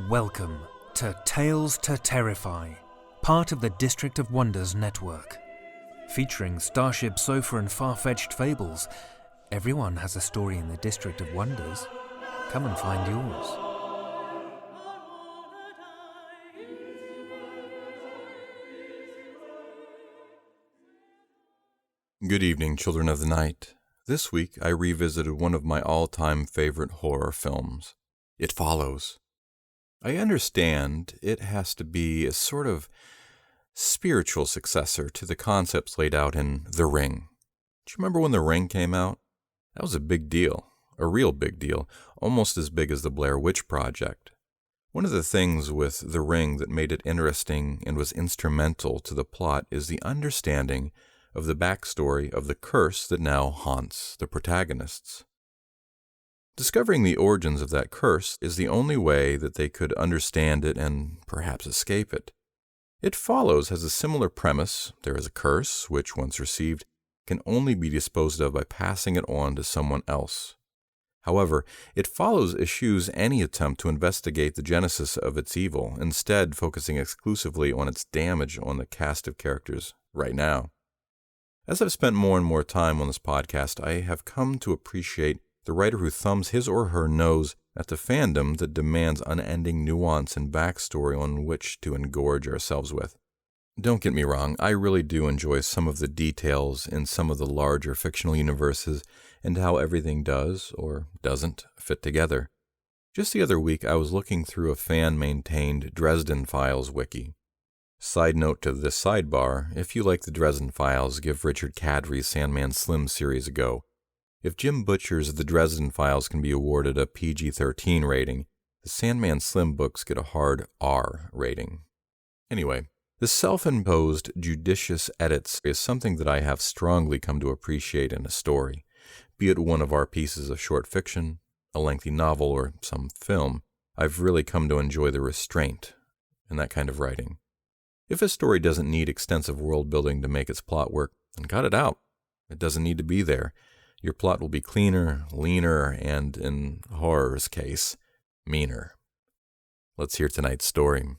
Welcome to Tales to Terrify, part of the District of Wonders network. Featuring Starship Sofa and far-fetched fables, everyone has a story in the District of Wonders. Come and find yours. Good evening, children of the night. This week I revisited one of my all-time favorite horror films, It Follows. I understand it has to be a sort of spiritual successor to the concepts laid out in The Ring. Do you remember when The Ring came out? That was a big deal, a real big deal, almost as big as the Blair Witch Project. One of the things with The Ring that made it interesting and was instrumental to the plot is the understanding of the backstory of the curse that now haunts the protagonists. Discovering the origins of that curse is the only way that they could understand it and perhaps escape it. It Follows has a similar premise. There is a curse, which, once received, can only be disposed of by passing it on to someone else. However, It Follows eschews any attempt to investigate the genesis of its evil, instead focusing exclusively on its damage on the cast of characters right now. As I've spent more and more time on this podcast, I have come to appreciate the writer who thumbs his or her nose at the fandom that demands unending nuance and backstory on which to engorge ourselves with. Don't get me wrong, I really do enjoy some of the details in some of the larger fictional universes and how everything does, or doesn't, fit together. Just the other week, I was looking through a fan-maintained Dresden Files wiki. Side note to this sidebar, if you like the Dresden Files, give Richard Cadry's Sandman Slim series a go. If Jim Butcher's The Dresden Files can be awarded a PG-13 rating, the Sandman Slim books get a hard R rating. Anyway, the self-imposed judicious edits is something that I have strongly come to appreciate in a story, be it one of our pieces of short fiction, a lengthy novel, or some film. I've really come to enjoy the restraint in that kind of writing. If a story doesn't need extensive world building to make its plot work, then cut it out. It doesn't need to be there. Your plot will be cleaner, leaner, and, in horror's case, meaner. Let's hear tonight's story.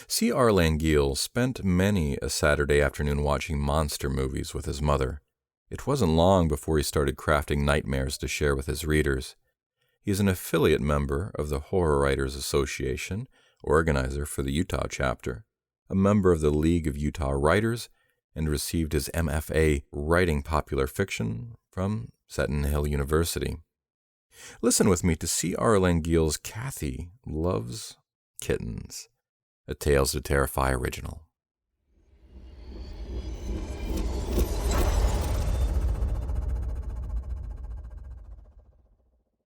C.R. Langille spent many a Saturday afternoon watching monster movies with his mother. It wasn't long before he started crafting nightmares to share with his readers. He is an affiliate member of the Horror Writers Association, organizer for the Utah chapter, a member of the League of Utah Writers, and received his MFA writing popular fiction from Seton Hill University. Listen with me to C.R. Langille's Kathy Loves Kittens, a Tales to Terrify original.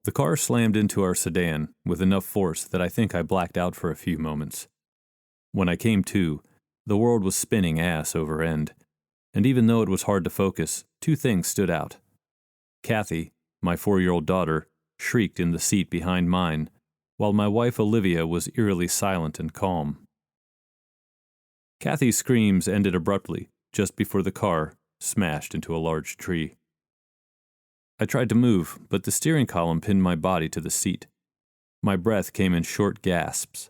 The car slammed into our sedan with enough force that I think I blacked out for a few moments. When I came to, the world was spinning ass over end, and even though it was hard to focus, two things stood out. Kathy, my 4-year-old daughter, shrieked in the seat behind mine, while my wife Olivia was eerily silent and calm. Kathy's screams ended abruptly just before the car smashed into a large tree. I tried to move, but the steering column pinned my body to the seat. My breath came in short gasps.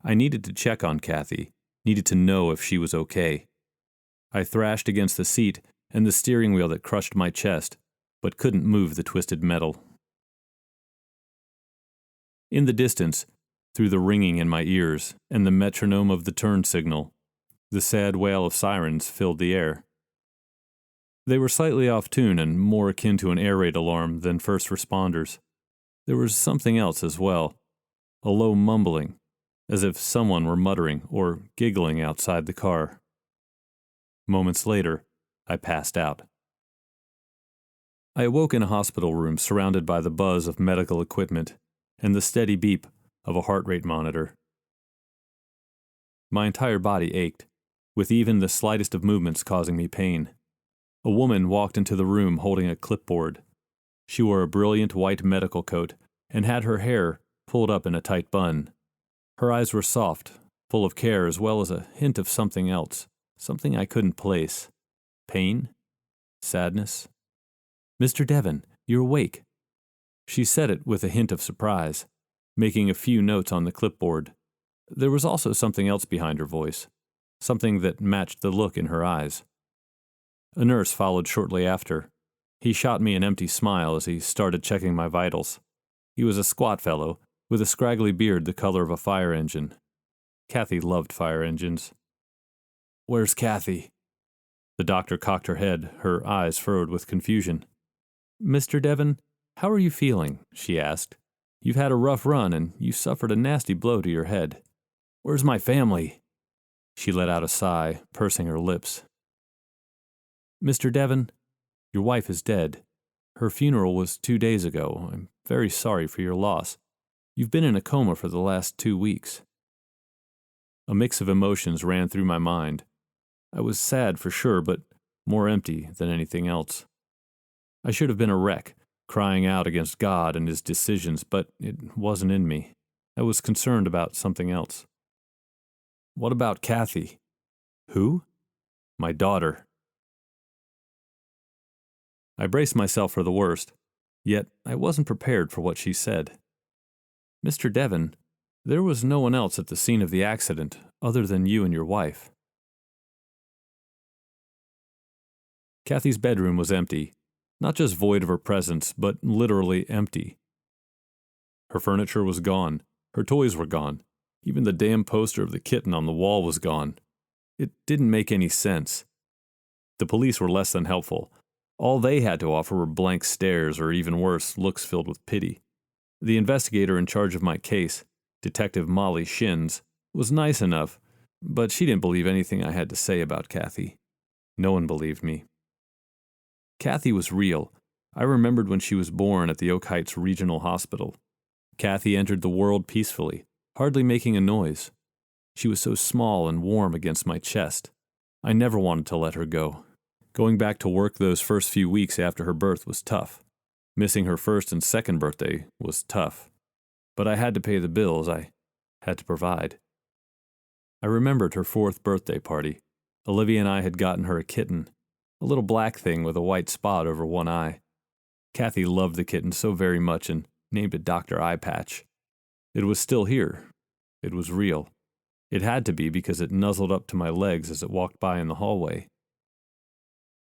I needed to check on Kathy, needed to know if she was okay. I thrashed against the seat and the steering wheel that crushed my chest, but couldn't move the twisted metal. In the distance, through the ringing in my ears and the metronome of the turn signal, the sad wail of sirens filled the air. They were slightly off tune and more akin to an air raid alarm than first responders. There was something else as well, a low mumbling, as if someone were muttering or giggling outside the car. Moments later, I passed out. I awoke in a hospital room surrounded by the buzz of medical equipment and the steady beep of a heart rate monitor. My entire body ached, with even the slightest of movements causing me pain. A woman walked into the room holding a clipboard. She wore a brilliant white medical coat and had her hair pulled up in a tight bun. Her eyes were soft, full of care as well as a hint of something else, something I couldn't place. Pain? Sadness? "Mr. Devon, you're awake." She said it with a hint of surprise. making a few notes on the clipboard. There was also something else behind her voice, something that matched the look in her eyes. A nurse followed shortly after. He shot me an empty smile as he started checking my vitals. He was a squat fellow, with a scraggly beard the color of a fire engine. Kathy loved fire engines. "Where's Kathy?" The doctor cocked her head, her eyes furrowed with confusion. "Mr. Devon, how are you feeling?" she asked. "You've had a rough run, and you suffered a nasty blow to your head." "Where's my family?" She let out a sigh, pursing her lips. "Mr. Devon, your wife is dead. Her funeral was 2 days ago. I'm very sorry for your loss. You've been in a coma for the last 2 weeks." A mix of emotions ran through my mind. I was sad for sure, but more empty than anything else. I should have been a wreck, crying out against God and his decisions, but it wasn't in me. I was concerned about something else. "What about Kathy?" "Who?" "My daughter." I braced myself for the worst, yet I wasn't prepared for what she said. "Mr. Devon, there was no one else at the scene of the accident other than you and your wife." Kathy's bedroom was empty, not just void of her presence, but literally empty. Her furniture was gone, her toys were gone, even the damn poster of the kitten on the wall was gone. It didn't make any sense. The police were less than helpful. All they had to offer were blank stares, or even worse, looks filled with pity. The investigator in charge of my case, Detective Molly Shins, was nice enough, but she didn't believe anything I had to say about Kathy. No one believed me. Kathy was real. I remembered when she was born at the Oak Heights Regional Hospital. Kathy entered the world peacefully, hardly making a noise. She was so small and warm against my chest. I never wanted to let her go. Going back to work those first few weeks after her birth was tough. Missing her first and second birthday was tough. But I had to pay the bills. I had to provide. I remembered her 4th birthday party. Olivia and I had gotten her a kitten, a little black thing with a white spot over one eye. Kathy loved the kitten so very much and named it Dr. Eye Patch. It was still here. It was real. It had to be because it nuzzled up to my legs as it walked by in the hallway.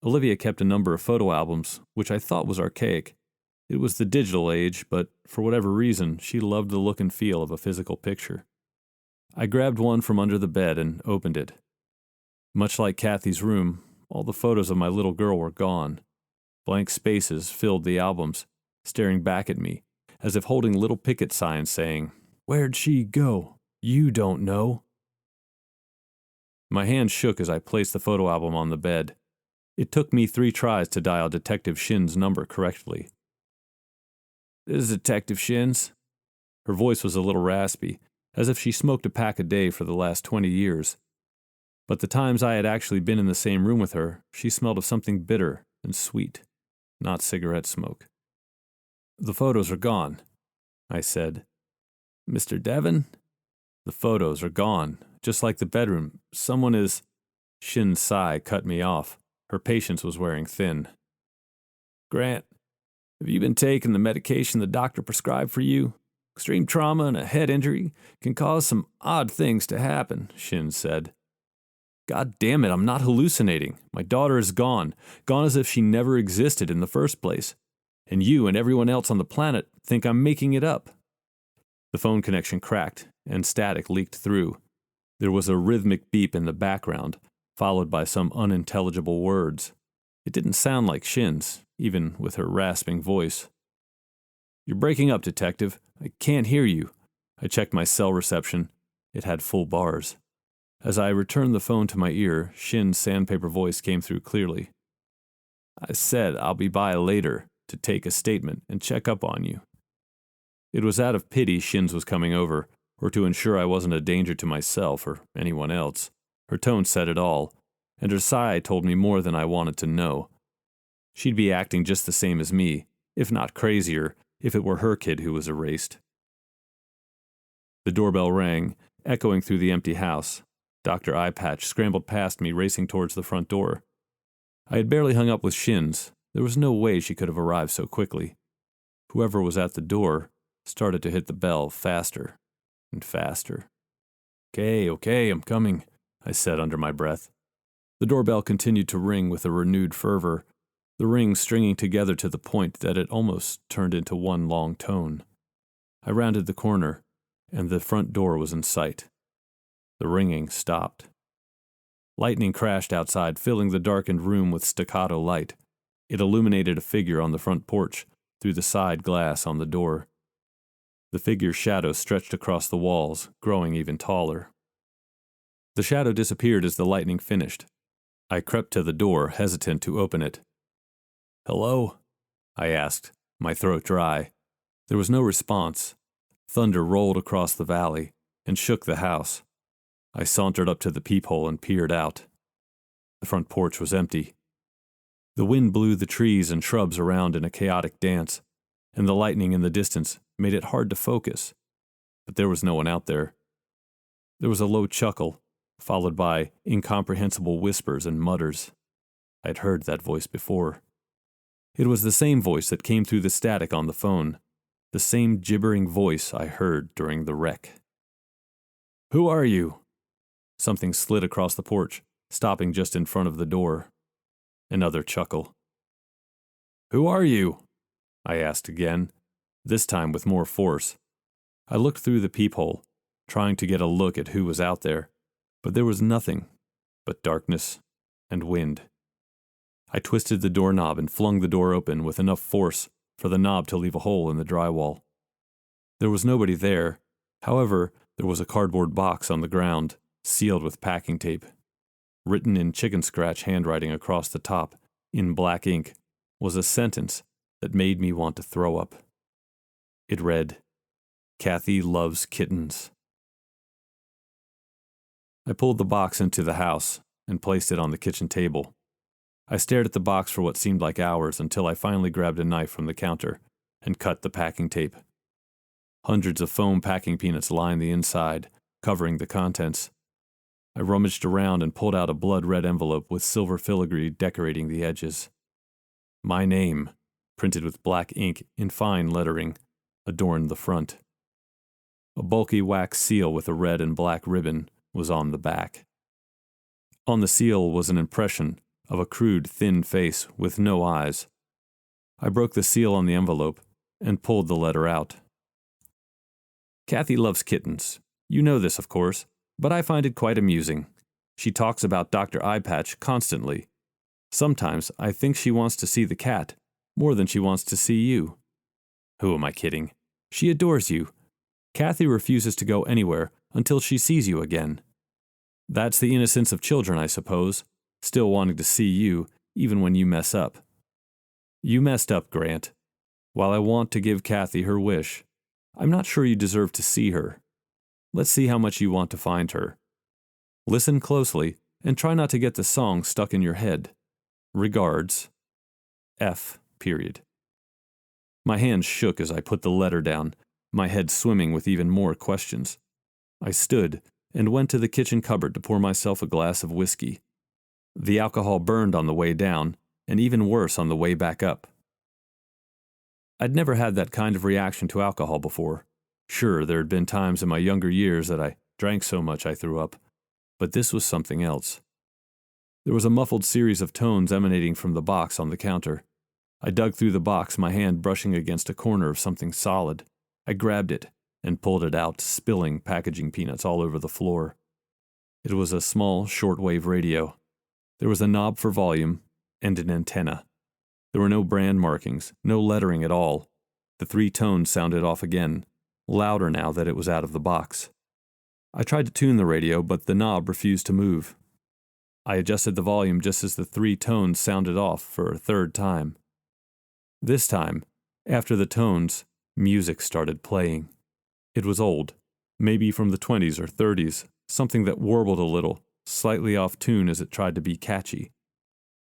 Olivia kept a number of photo albums, which I thought was archaic. It was the digital age, but for whatever reason, she loved the look and feel of a physical picture. I grabbed one from under the bed and opened it. Much like Kathy's room, all the photos of my little girl were gone. Blank spaces filled the albums, staring back at me, as if holding little picket signs saying, "Where'd she go? You don't know." My hand shook as I placed the photo album on the bed. It took me 3 tries to dial Detective Shin's number correctly. "This is Detective Shins." Her voice was a little raspy, as if she smoked a pack a day for the last 20 years. But the times I had actually been in the same room with her, she smelled of something bitter and sweet, not cigarette smoke. "The photos are gone," I said. "Mr. Devon?" "The photos are gone, just like the bedroom. Someone is—" Shin's sigh cut me off. Her patience was wearing thin. "Grant, have you been taking the medication the doctor prescribed for you? Extreme trauma and a head injury can cause some odd things to happen," Shin said. "God damn it, I'm not hallucinating. My daughter is gone, gone as if she never existed in the first place. And you and everyone else on the planet think I'm making it up." The phone connection cracked, and static leaked through. There was a rhythmic beep in the background, followed by some unintelligible words. It didn't sound like Shin's, even with her rasping voice. "You're breaking up, Detective. I can't hear you." I checked my cell reception. It had full bars. As I returned the phone to my ear, Shin's sandpaper voice came through clearly. "I said I'll be by later to take a statement and check up on you." It was out of pity Shin's was coming over, or to ensure I wasn't a danger to myself or anyone else. Her tone said it all, and her sigh told me more than I wanted to know. She'd be acting just the same as me, if not crazier, if it were her kid who was erased. The doorbell rang, echoing through the empty house. Dr. Eye Patch scrambled past me, racing towards the front door. I had barely hung up with Shin's. There was no way she could have arrived so quickly. Whoever was at the door, started to hit the bell faster and faster. Okay, I'm coming, I said under my breath. The doorbell continued to ring with a renewed fervor, the rings stringing together to the point that it almost turned into one long tone. I rounded the corner, and the front door was in sight. The ringing stopped. Lightning crashed outside, filling the darkened room with staccato light. It illuminated a figure on the front porch through the side glass on the door. The figure's shadow stretched across the walls, growing even taller. The shadow disappeared as the lightning finished. I crept to the door, hesitant to open it. "Hello?" I asked, my throat dry. There was no response. Thunder rolled across the valley and shook the house. I sauntered up to the peephole and peered out. The front porch was empty. The wind blew the trees and shrubs around in a chaotic dance, and the lightning in the distance made it hard to focus. But there was no one out there. There was a low chuckle, followed by incomprehensible whispers and mutters. I'd heard that voice before. It was the same voice that came through the static on the phone, the same gibbering voice I heard during the wreck. "Who are you?" Something slid across the porch, stopping just in front of the door. Another chuckle. "Who are you?" I asked again, this time with more force. I looked through the peephole, trying to get a look at who was out there, but there was nothing but darkness and wind. I twisted the doorknob and flung the door open with enough force for the knob to leave a hole in the drywall. There was nobody there. However, there was a cardboard box on the ground, sealed with packing tape. Written in chicken scratch handwriting across the top, in black ink, was a sentence that made me want to throw up. It read, "Kathy loves kittens." I pulled the box into the house and placed it on the kitchen table. I stared at the box for what seemed like hours until I finally grabbed a knife from the counter and cut the packing tape. Hundreds of foam packing peanuts lined the inside, covering the contents. I rummaged around and pulled out a blood-red envelope with silver filigree decorating the edges. My name, printed with black ink in fine lettering, adorned the front. A bulky wax seal with a red and black ribbon was on the back. On the seal was an impression of a crude, thin face with no eyes. I broke the seal on the envelope and pulled the letter out. "Kathy loves kittens. You know this, of course, but I find it quite amusing. She talks about Dr. Eyepatch constantly. Sometimes I think she wants to see the cat more than she wants to see you. Who am I kidding? She adores you. Kathy refuses to go anywhere until she sees you again. That's the innocence of children, I suppose, still wanting to see you even when you mess up. You messed up, Grant. While I want to give Kathy her wish, I'm not sure you deserve to see her. Let's see how much you want to find her. Listen closely and try not to get the song stuck in your head. Regards, F. My hands shook as I put the letter down, my head swimming with even more questions. I stood and went to the kitchen cupboard to pour myself a glass of whiskey. The alcohol burned on the way down, and even worse on the way back up. I'd never had that kind of reaction to alcohol before. Sure, there had been times in my younger years that I drank so much I threw up, but this was something else. There was a muffled series of tones emanating from the box on the counter. I dug through the box, my hand brushing against a corner of something solid. I grabbed it and pulled it out, spilling packaging peanuts all over the floor. It was a small shortwave radio. There was a knob for volume and an antenna. There were no brand markings, no lettering at all. The 3 tones sounded off again, louder now that it was out of the box. I tried to tune the radio, but the knob refused to move. I adjusted the volume just as the 3 tones sounded off for a 3rd time. This time, after the tones, music started playing. It was old, maybe from the 20s or 30s, something that warbled a little, slightly off tune as it tried to be catchy.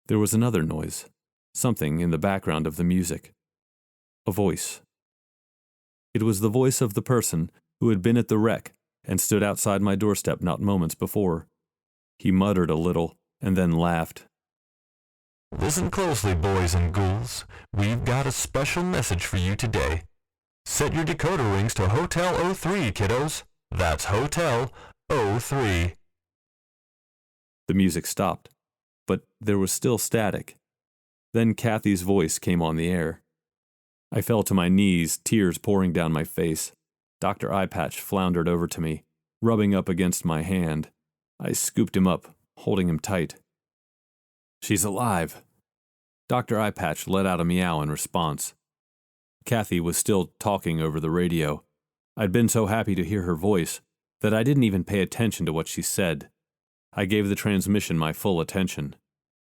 There was another noise, something in the background of the music. A voice. It was the voice of the person who had been at the wreck and stood outside my doorstep not moments before. He muttered a little and then laughed. Listen closely, boys and ghouls. We've got a special message for you today. Set your decoder rings to Hotel 03, kiddos. That's Hotel 03. The music stopped, but there was still static. Then Kathy's voice came on the air. I fell to my knees, tears pouring down my face. Dr. Eyepatch floundered over to me, rubbing up against my hand. I scooped him up, holding him tight. "She's alive." Dr. Eyepatch let out a meow in response. Kathy was still talking over the radio. I'd been so happy to hear her voice that I didn't even pay attention to what she said. I gave the transmission my full attention.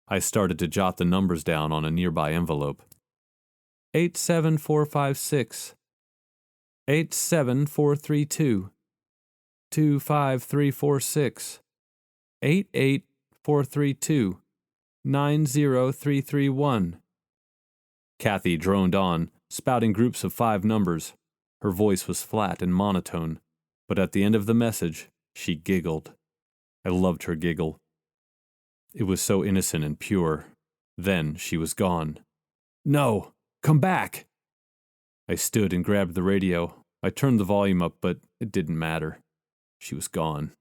I started to jot the numbers down on a nearby envelope. 87456, 87432, 25346, 88432, 90331. Kathy droned on, spouting groups of 5 numbers. Her voice was flat and monotone, but at the end of the message, she giggled. I loved her giggle. It was so innocent and pure. Then she was gone. "No! Come back!" I stood and grabbed the radio. I turned the volume up, but it didn't matter. She was gone.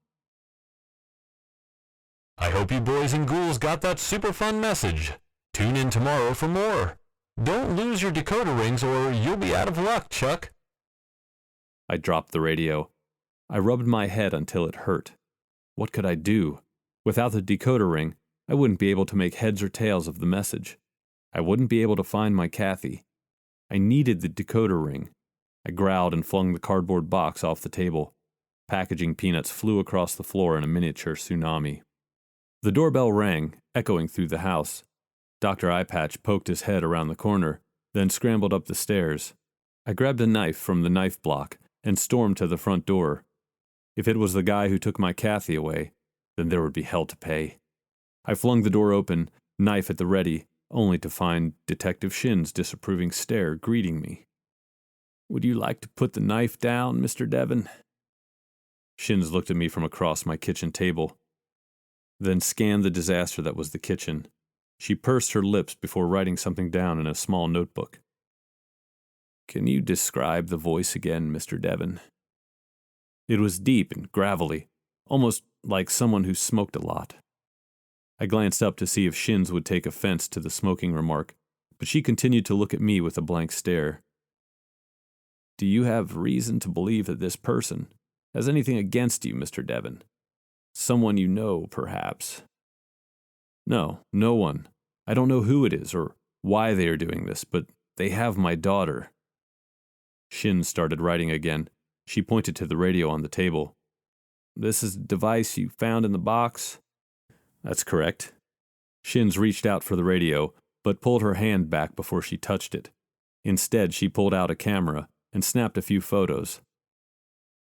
I hope you boys and ghouls got that super fun message. Tune in tomorrow for more. Don't lose your decoder rings or you'll be out of luck, Chuck. I dropped the radio. I rubbed my head until it hurt. What could I do? Without the decoder ring, I wouldn't be able to make heads or tails of the message. I wouldn't be able to find my Kathy. I needed the decoder ring. I growled and flung the cardboard box off the table. Packaging peanuts flew across the floor in a miniature tsunami. The doorbell rang, echoing through the house. Dr. Eyepatch poked his head around the corner, then scrambled up the stairs. I grabbed a knife from the knife block and stormed to the front door. If it was the guy who took my Kathy away, then there would be hell to pay. I flung the door open, knife at the ready, only to find Detective Shin's disapproving stare greeting me. "Would you like to put the knife down, Mr. Devon?" Shins looked at me from across my kitchen table, then scanned the disaster that was the kitchen. She pursed her lips before writing something down in a small notebook. "Can you describe the voice again, Mr. Devon?" It was deep and gravelly, almost like someone who smoked a lot. I glanced up to see if Shins would take offense to the smoking remark, but she continued to look at me with a blank stare. "Do you have reason to believe that this person has anything against you, Mr. Devon? Someone you know, perhaps?" "No, no one. I don't know who it is or why they are doing this, but they have my daughter." Shins started writing again. She pointed to the radio on the table. "This is the device you found in the box?" "That's correct." Shins reached out for the radio, but pulled her hand back before she touched it. Instead, she pulled out a camera and snapped a few photos.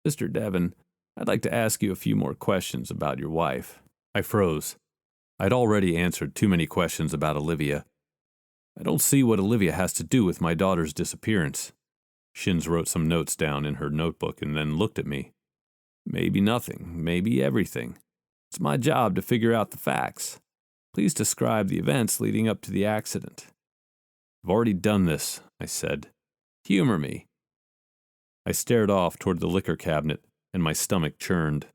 "Mr. Devon, I'd like to ask you a few more questions about your wife." I froze. I'd already answered too many questions about Olivia. "I don't see what Olivia has to do with my daughter's disappearance." Shins wrote some notes down in her notebook and then looked at me. "Maybe nothing, maybe everything. It's my job to figure out the facts. Please describe the events leading up to the accident." "I've already done this," I said. "Humor me." I stared off toward the liquor cabinet, and my stomach churned.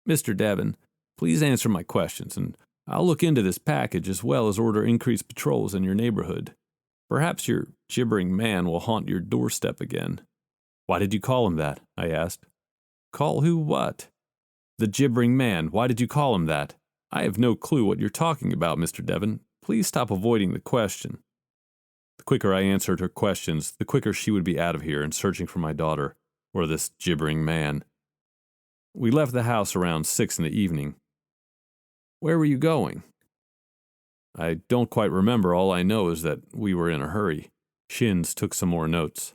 "Mr. Devon, please answer my questions, and I'll look into this package as well as order increased patrols in your neighborhood. Perhaps your gibbering man will haunt your doorstep again." "Why did you call him that?" I asked. "Call who what?" "The gibbering man. Why did you call him that?" "I have no clue what you're talking about, Mr. Devon. Please stop avoiding the question." The quicker I answered her questions, the quicker she would be out of here and searching for my daughter, or this gibbering man. We left the house around 6 in the evening. "Where were you going?" "I don't quite remember. All I know is that we were in a hurry." Shins took some more notes.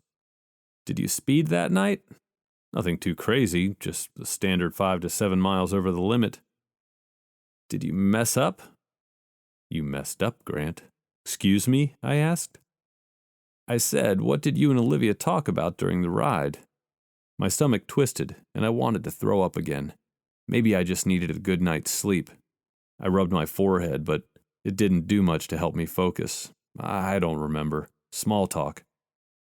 "Did you speed that night?" "Nothing too crazy, just the standard 5 to 7 miles over the limit." "Did you mess up?" "You messed up, Grant." "Excuse me?" I asked. "I said, what did you and Olivia talk about during the ride?" My stomach twisted, and I wanted to throw up again. Maybe I just needed a good night's sleep. I rubbed my forehead, but it didn't do much to help me focus. I don't remember. Small talk.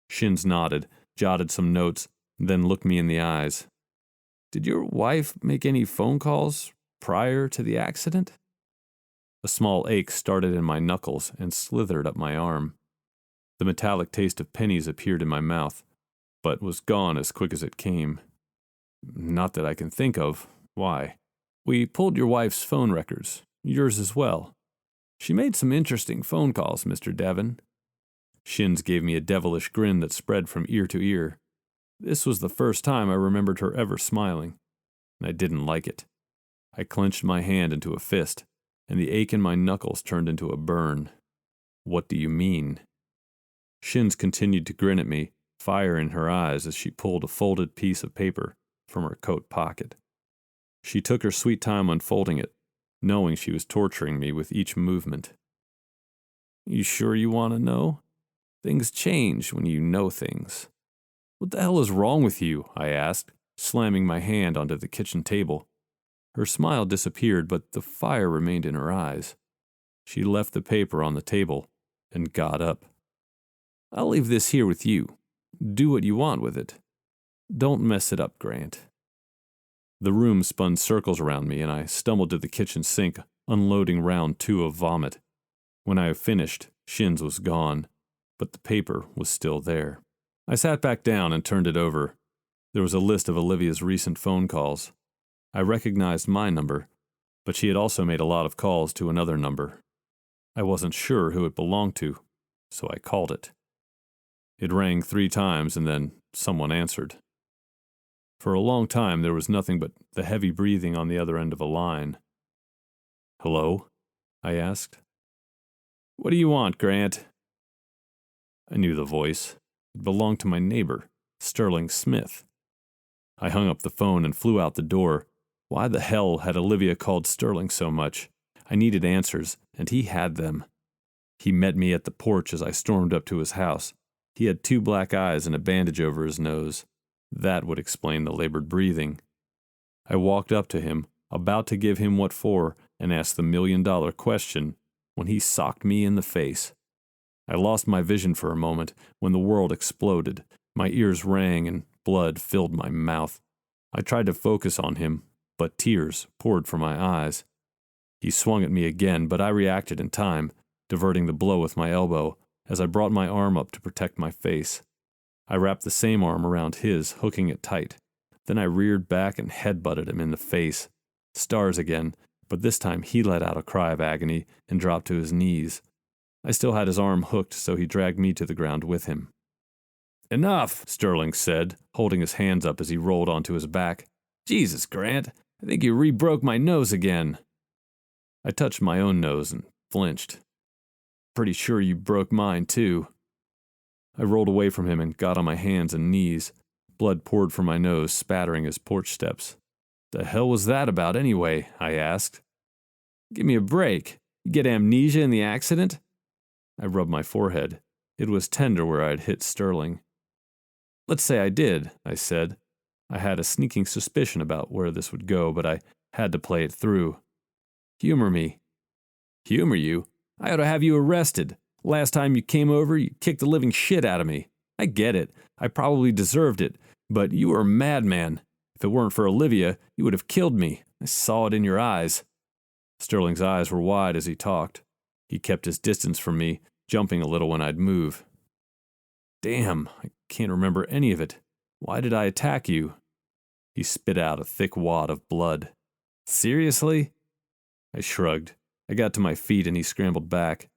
Shins nodded, jotted some notes, then looked me in the eyes. "Did your wife make any phone calls prior to the accident?" A small ache started in my knuckles and slithered up my arm. The metallic taste of pennies appeared in my mouth, but was gone as quick as it came. "Not that I can think of. Why?" "We pulled your wife's phone records, yours as well. She made some interesting phone calls, Mr. Devon." Shins gave me a devilish grin that spread from ear to ear. This was the first time I remembered her ever smiling, and I didn't like it. I clenched my hand into a fist, and the ache in my knuckles turned into a burn. "What do you mean?" Shins continued to grin at me, fire in her eyes as she pulled a folded piece of paper from her coat pocket. She took her sweet time unfolding it, knowing she was torturing me with each movement. "You sure you want to know? Things change when you know things." "What the hell is wrong with you?" I asked, slamming my hand onto the kitchen table. Her smile disappeared, but the fire remained in her eyes. She left the paper on the table and got up. "I'll leave this here with you. Do what you want with it. Don't mess it up, Grant." The room spun circles around me, and I stumbled to the kitchen sink, unloading round 2 of vomit. When I finished, Shins was gone, but the paper was still there. I sat back down and turned it over. There was a list of Olivia's recent phone calls. I recognized my number, but she had also made a lot of calls to another number. I wasn't sure who it belonged to, so I called it. It rang 3 times, and then someone answered. For a long time, there was nothing but the heavy breathing on the other end of a line. "Hello?" I asked. "What do you want, Grant?" I knew the voice. It belonged to my neighbor, Sterling Smith. I hung up the phone and flew out the door. Why the hell had Olivia called Sterling so much? I needed answers, and he had them. He met me at the porch as I stormed up to his house. He had 2 black eyes and a bandage over his nose. That would explain the labored breathing. I walked up to him, about to give him what for, and ask the $1,000,000 question, when he socked me in the face. I lost my vision for a moment when the world exploded. My ears rang and blood filled my mouth. I tried to focus on him, but tears poured from my eyes. He swung at me again, but I reacted in time, diverting the blow with my elbow as I brought my arm up to protect my face. I wrapped the same arm around his, hooking it tight. Then I reared back and headbutted him in the face. Stars again, but this time he let out a cry of agony and dropped to his knees. I still had his arm hooked, so he dragged me to the ground with him. "Enough," Sterling said, holding his hands up as he rolled onto his back. "Jesus, Grant, I think you re-broke my nose again." I touched my own nose and flinched. "Pretty sure you broke mine, too." I rolled away from him and got on my hands and knees. Blood poured from my nose, spattering his porch steps. "The hell was that about, anyway?" I asked. "Give me a break. You get amnesia in the accident?" I rubbed my forehead. It was tender where I had hit Sterling. "Let's say I did," I said. I had a sneaking suspicion about where this would go, but I had to play it through. "Humor me." "Humor you? I ought to have you arrested. Last time you came over, you kicked the living shit out of me. I get it. I probably deserved it. But you were a madman. If it weren't for Olivia, you would have killed me. I saw it in your eyes." Sterling's eyes were wide as he talked. He kept his distance from me, jumping a little when I'd move. "Damn, I can't remember any of it. Why did I attack you?" He spit out a thick wad of blood. "Seriously?" I shrugged. I got to my feet and he scrambled back.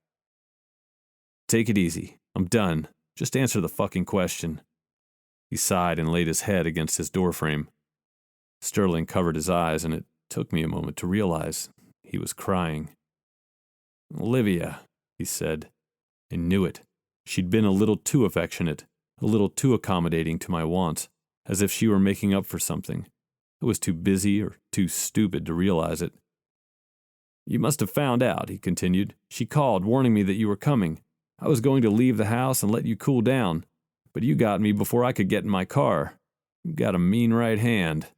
"Take it easy. I'm done. Just answer the fucking question." He sighed and laid his head against his doorframe. Sterling covered his eyes, and it took me a moment to realize he was crying. "Olivia," he said. I knew it. She'd been a little too affectionate, a little too accommodating to my wants, as if she were making up for something. I was too busy or too stupid to realize it. "You must have found out," he continued. "She called, warning me that you were coming. I was going to leave the house and let you cool down, but you got me before I could get in my car. You got a mean right hand."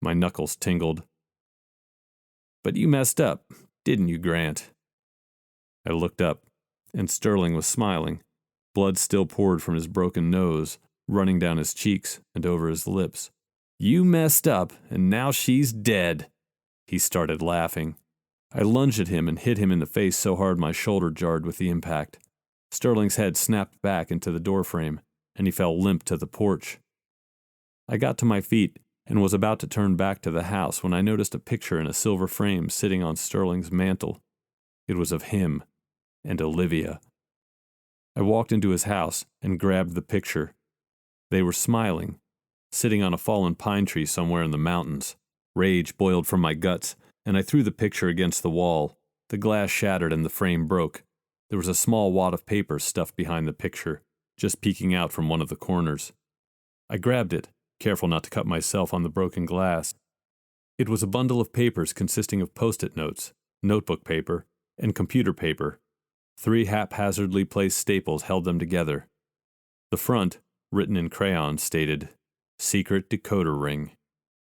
My knuckles tingled. "But you messed up, didn't you, Grant?" I looked up, and Sterling was smiling. Blood still poured from his broken nose, running down his cheeks and over his lips. "You messed up, and now she's dead." He started laughing. I lunged at him and hit him in the face so hard my shoulder jarred with the impact. Sterling's head snapped back into the doorframe, and he fell limp to the porch. I got to my feet and was about to turn back to the house when I noticed a picture in a silver frame sitting on Sterling's mantel. It was of him and Olivia. I walked into his house and grabbed the picture. They were smiling, sitting on a fallen pine tree somewhere in the mountains. Rage boiled from my guts, and I threw the picture against the wall. The glass shattered and the frame broke. There was a small wad of paper stuffed behind the picture, just peeking out from one of the corners. I grabbed it, careful not to cut myself on the broken glass. It was a bundle of papers consisting of post-it notes, notebook paper, and computer paper. 3 haphazardly placed staples held them together. The front, written in crayon, stated, "Secret decoder ring."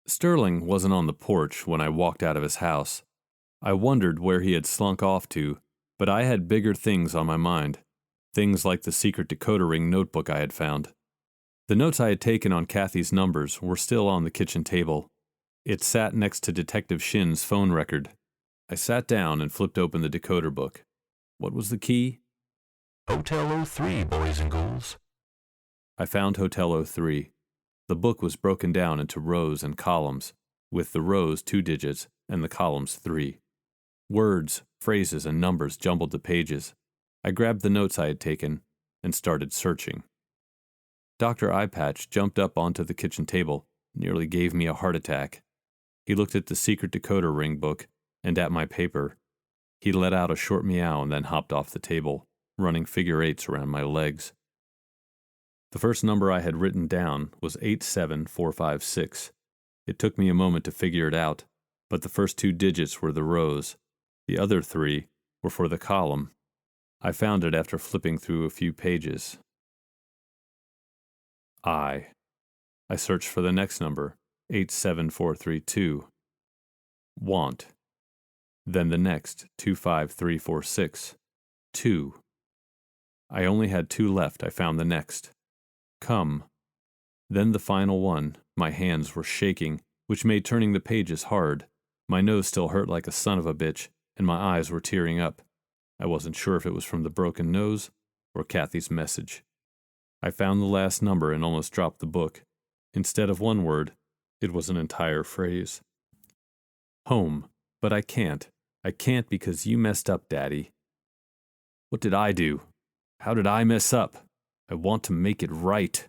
Sterling wasn't on the porch when I walked out of his house. I wondered where he had slunk off to, but I had bigger things on my mind. Things like the secret decoder ring notebook I had found. The notes I had taken on Kathy's numbers were still on the kitchen table. It sat next to Detective Shin's phone record. I sat down and flipped open the decoder book. What was the key? Hotel 03, boys and ghouls. I found Hotel 03. The book was broken down into rows and columns, with the rows 2 digits and the columns 3. Words, phrases, and numbers jumbled the pages. I grabbed the notes I had taken and started searching. Dr. Eyepatch jumped up onto the kitchen table, nearly gave me a heart attack. He looked at the secret decoder ring book and at my paper. He let out a short meow and then hopped off the table, running figure eights around my legs. The first number I had written down was 87456. It took me a moment to figure it out, but the first 2 digits were the rows. The other 3 were for the column. I found it after flipping through a few pages. I searched for the next number, 87432. Want. Then the next, 25346. 2. I only had 2 left. I found the next. Come. Then the final one. My hands were shaking, which made turning the pages hard. My nose still hurt like a son of a bitch, and my eyes were tearing up. I wasn't sure if it was from the broken nose or Kathy's message. I found the last number and almost dropped the book. Instead of one word, it was an entire phrase. Home. But I can't. I can't because you messed up, Daddy. What did I do? How did I mess up? I want to make it right.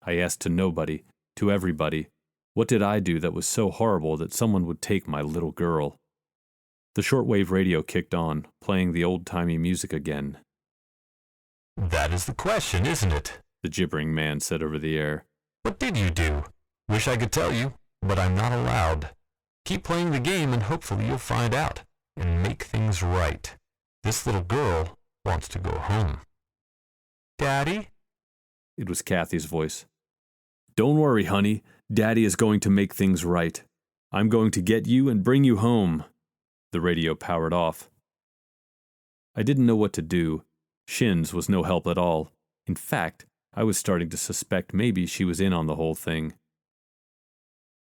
I asked to nobody, to everybody. What did I do that was so horrible that someone would take my little girl? The shortwave radio kicked on, playing the old-timey music again. That is the question, isn't it? The gibbering man said over the air. What did you do? Wish I could tell you, but I'm not allowed. Keep playing the game and hopefully you'll find out and make things right. This little girl wants to go home. Daddy? It was Kathy's voice. Don't worry, honey. Daddy is going to make things right. I'm going to get you and bring you home. The radio powered off. I didn't know what to do. Shin's was no help at all. In fact, I was starting to suspect maybe she was in on the whole thing.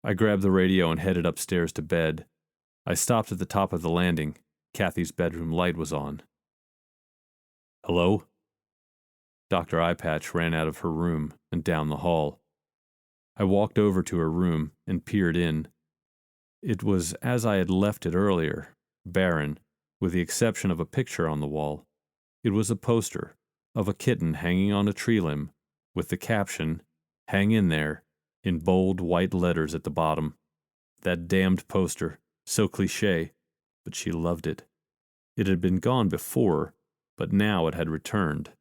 I grabbed the radio and headed upstairs to bed. I stopped at the top of the landing. Kathy's bedroom light was on. Hello? Dr. Eyepatch ran out of her room and down the hall. I walked over to her room and peered in. It was as I had left it earlier, barren, with the exception of a picture on the wall. It was a poster of a kitten hanging on a tree limb, with the caption, "Hang in there," in bold white letters at the bottom. That damned poster, so cliché, but she loved it. It had been gone before, but now it had returned.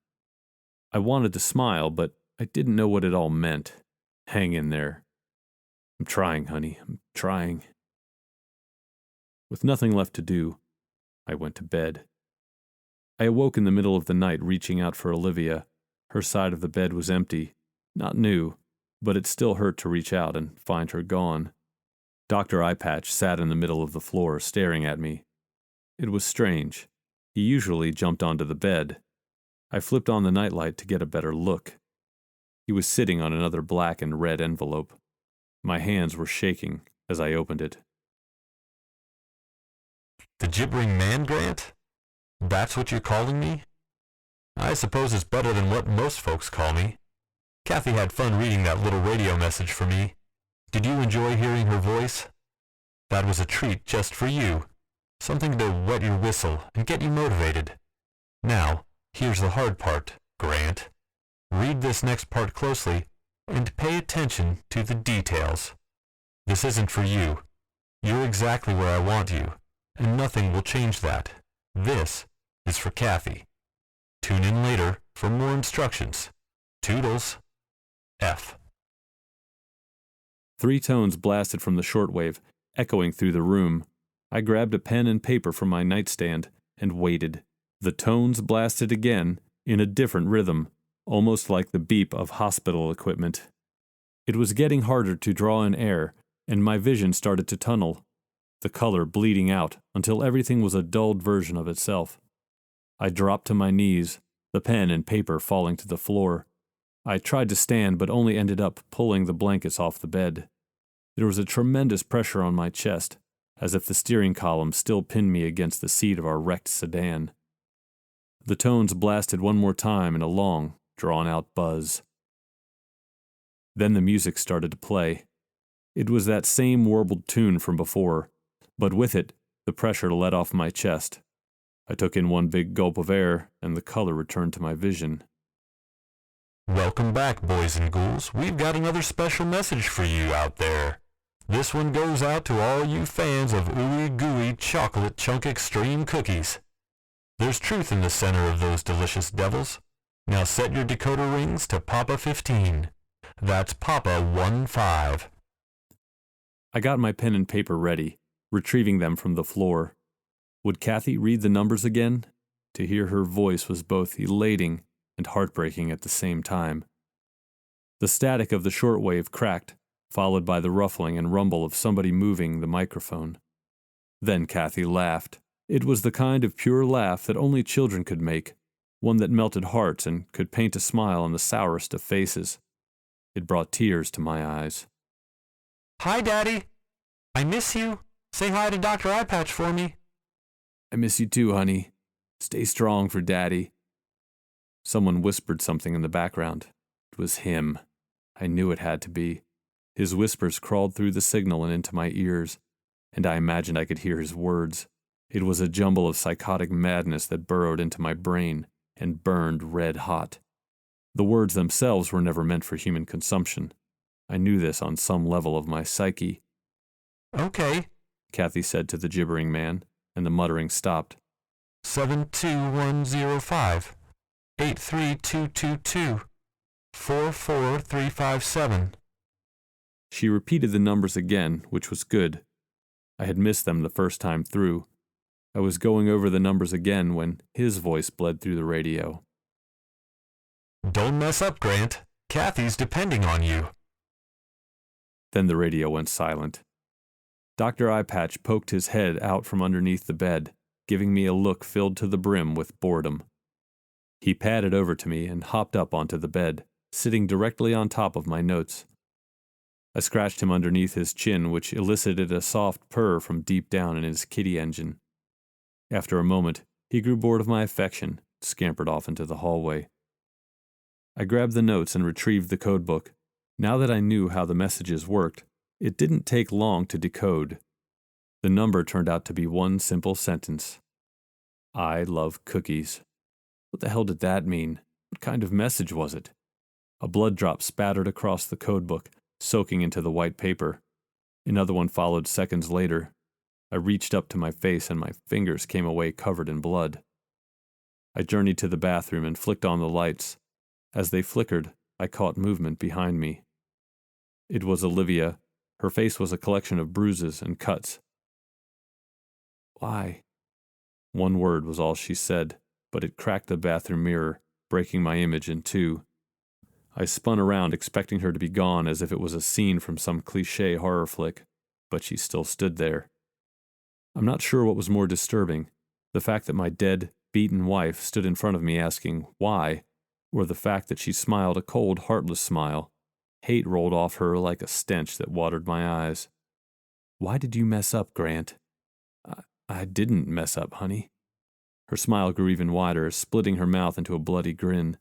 I wanted to smile, but I didn't know what it all meant. Hang in there. I'm trying, honey, I'm trying. With nothing left to do, I went to bed. I awoke in the middle of the night reaching out for Olivia. Her side of the bed was empty. Not new, but it still hurt to reach out and find her gone. Dr. Eyepatch sat in the middle of the floor staring at me. It was strange. He usually jumped onto the bed. I flipped on the nightlight to get a better look. He was sitting on another black and red envelope. My hands were shaking as I opened it. The gibbering man, Grant? That's what you're calling me? I suppose it's better than what most folks call me. Kathy had fun reading that little radio message for me. Did you enjoy hearing her voice? That was a treat just for you. Something to wet your whistle and get you motivated. Now, here's the hard part, Grant. Read this next part closely and pay attention to the details. This isn't for you. You're exactly where I want you, and nothing will change that. This is for Kathy. Tune in later for more instructions. Toodles. F. 3 tones blasted from the shortwave, echoing through the room. I grabbed a pen and paper from my nightstand and waited. The tones blasted again, in a different rhythm, almost like the beep of hospital equipment. It was getting harder to draw in air, and my vision started to tunnel, the color bleeding out until everything was a dulled version of itself. I dropped to my knees, the pen and paper falling to the floor. I tried to stand, but only ended up pulling the blankets off the bed. There was a tremendous pressure on my chest, as if the steering column still pinned me against the seat of our wrecked sedan. The tones blasted one more time in a long, drawn-out buzz. Then the music started to play. It was that same warbled tune from before, but with it, the pressure let off my chest. I took in one big gulp of air, and the color returned to my vision. Welcome back, boys and ghouls. We've got another special message for you out there. This one goes out to all you fans of ooey gooey chocolate chunk extreme cookies. There's truth in the center of those delicious devils. Now set your decoder rings to Papa 15. That's Papa 15. I got my pen and paper ready, retrieving them from the floor. Would Kathy read the numbers again? To hear her voice was both elating and heartbreaking at the same time. The static of the shortwave cracked, followed by the ruffling and rumble of somebody moving the microphone. Then Kathy laughed. It was the kind of pure laugh that only children could make, one that melted hearts and could paint a smile on the sourest of faces. It brought tears to my eyes. Hi, Daddy. I miss you. Say hi to Dr. Eyepatch for me. I miss you too, honey. Stay strong for Daddy. Someone whispered something in the background. It was him. I knew it had to be. His whispers crawled through the signal and into my ears, and I imagined I could hear his words. It was a jumble of psychotic madness that burrowed into my brain and burned red hot. The words themselves were never meant for human consumption. I knew this on some level of my psyche. Okay, Kathy said to the gibbering man, and the muttering stopped. 72105. 83222 44357. She repeated the numbers again, which was good. I had missed them the first time through. I was going over the numbers again when his voice bled through the radio. Don't mess up, Grant. Kathy's depending on you. Then the radio went silent. Dr. Eyepatch poked his head out from underneath the bed, giving me a look filled to the brim with boredom. He padded over to me and hopped up onto the bed, sitting directly on top of my notes. I scratched him underneath his chin, which elicited a soft purr from deep down in his kitty engine. After a moment, he grew bored of my affection, scampered off into the hallway. I grabbed the notes and retrieved the codebook. Now that I knew how the messages worked, it didn't take long to decode. The number turned out to be one simple sentence. I love cookies. What the hell did that mean? What kind of message was it? A blood drop spattered across the codebook, soaking into the white paper. Another one followed seconds later. I reached up to my face and my fingers came away covered in blood. I journeyed to the bathroom and flicked on the lights. As they flickered, I caught movement behind me. It was Olivia. Her face was a collection of bruises and cuts. Why? One word was all she said, but it cracked the bathroom mirror, breaking my image in two. I spun around, expecting her to be gone as if it was a scene from some cliché horror flick, but she still stood there. I'm not sure what was more disturbing, the fact that my dead, beaten wife stood in front of me asking, why, or the fact that she smiled a cold, heartless smile. Hate rolled off her like a stench that watered my eyes. "Why did you mess up, Grant?" I didn't mess up, honey." Her smile grew even wider, splitting her mouth into a bloody grin.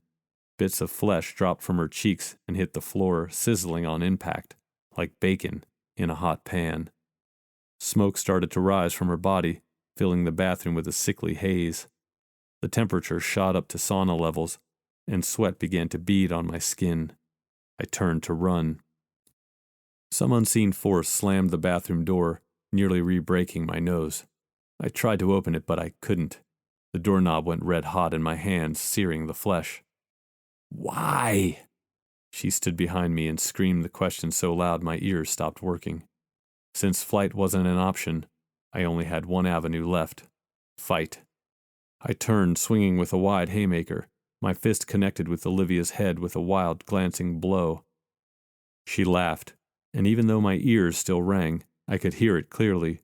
Bits of flesh dropped from her cheeks and hit the floor, sizzling on impact, like bacon in a hot pan. Smoke started to rise from her body, filling the bathroom with a sickly haze. The temperature shot up to sauna levels, and sweat began to bead on my skin. I turned to run. Some unseen force slammed the bathroom door, nearly re-breaking my nose. I tried to open it, but I couldn't. The doorknob went red hot in my hands, searing the flesh. "Why?" She stood behind me and screamed the question so loud my ears stopped working. Since flight wasn't an option, I only had one avenue left: fight. I turned, swinging with a wide haymaker. My fist connected with Olivia's head with a wild, glancing blow. She laughed, and even though my ears still rang, I could hear it clearly.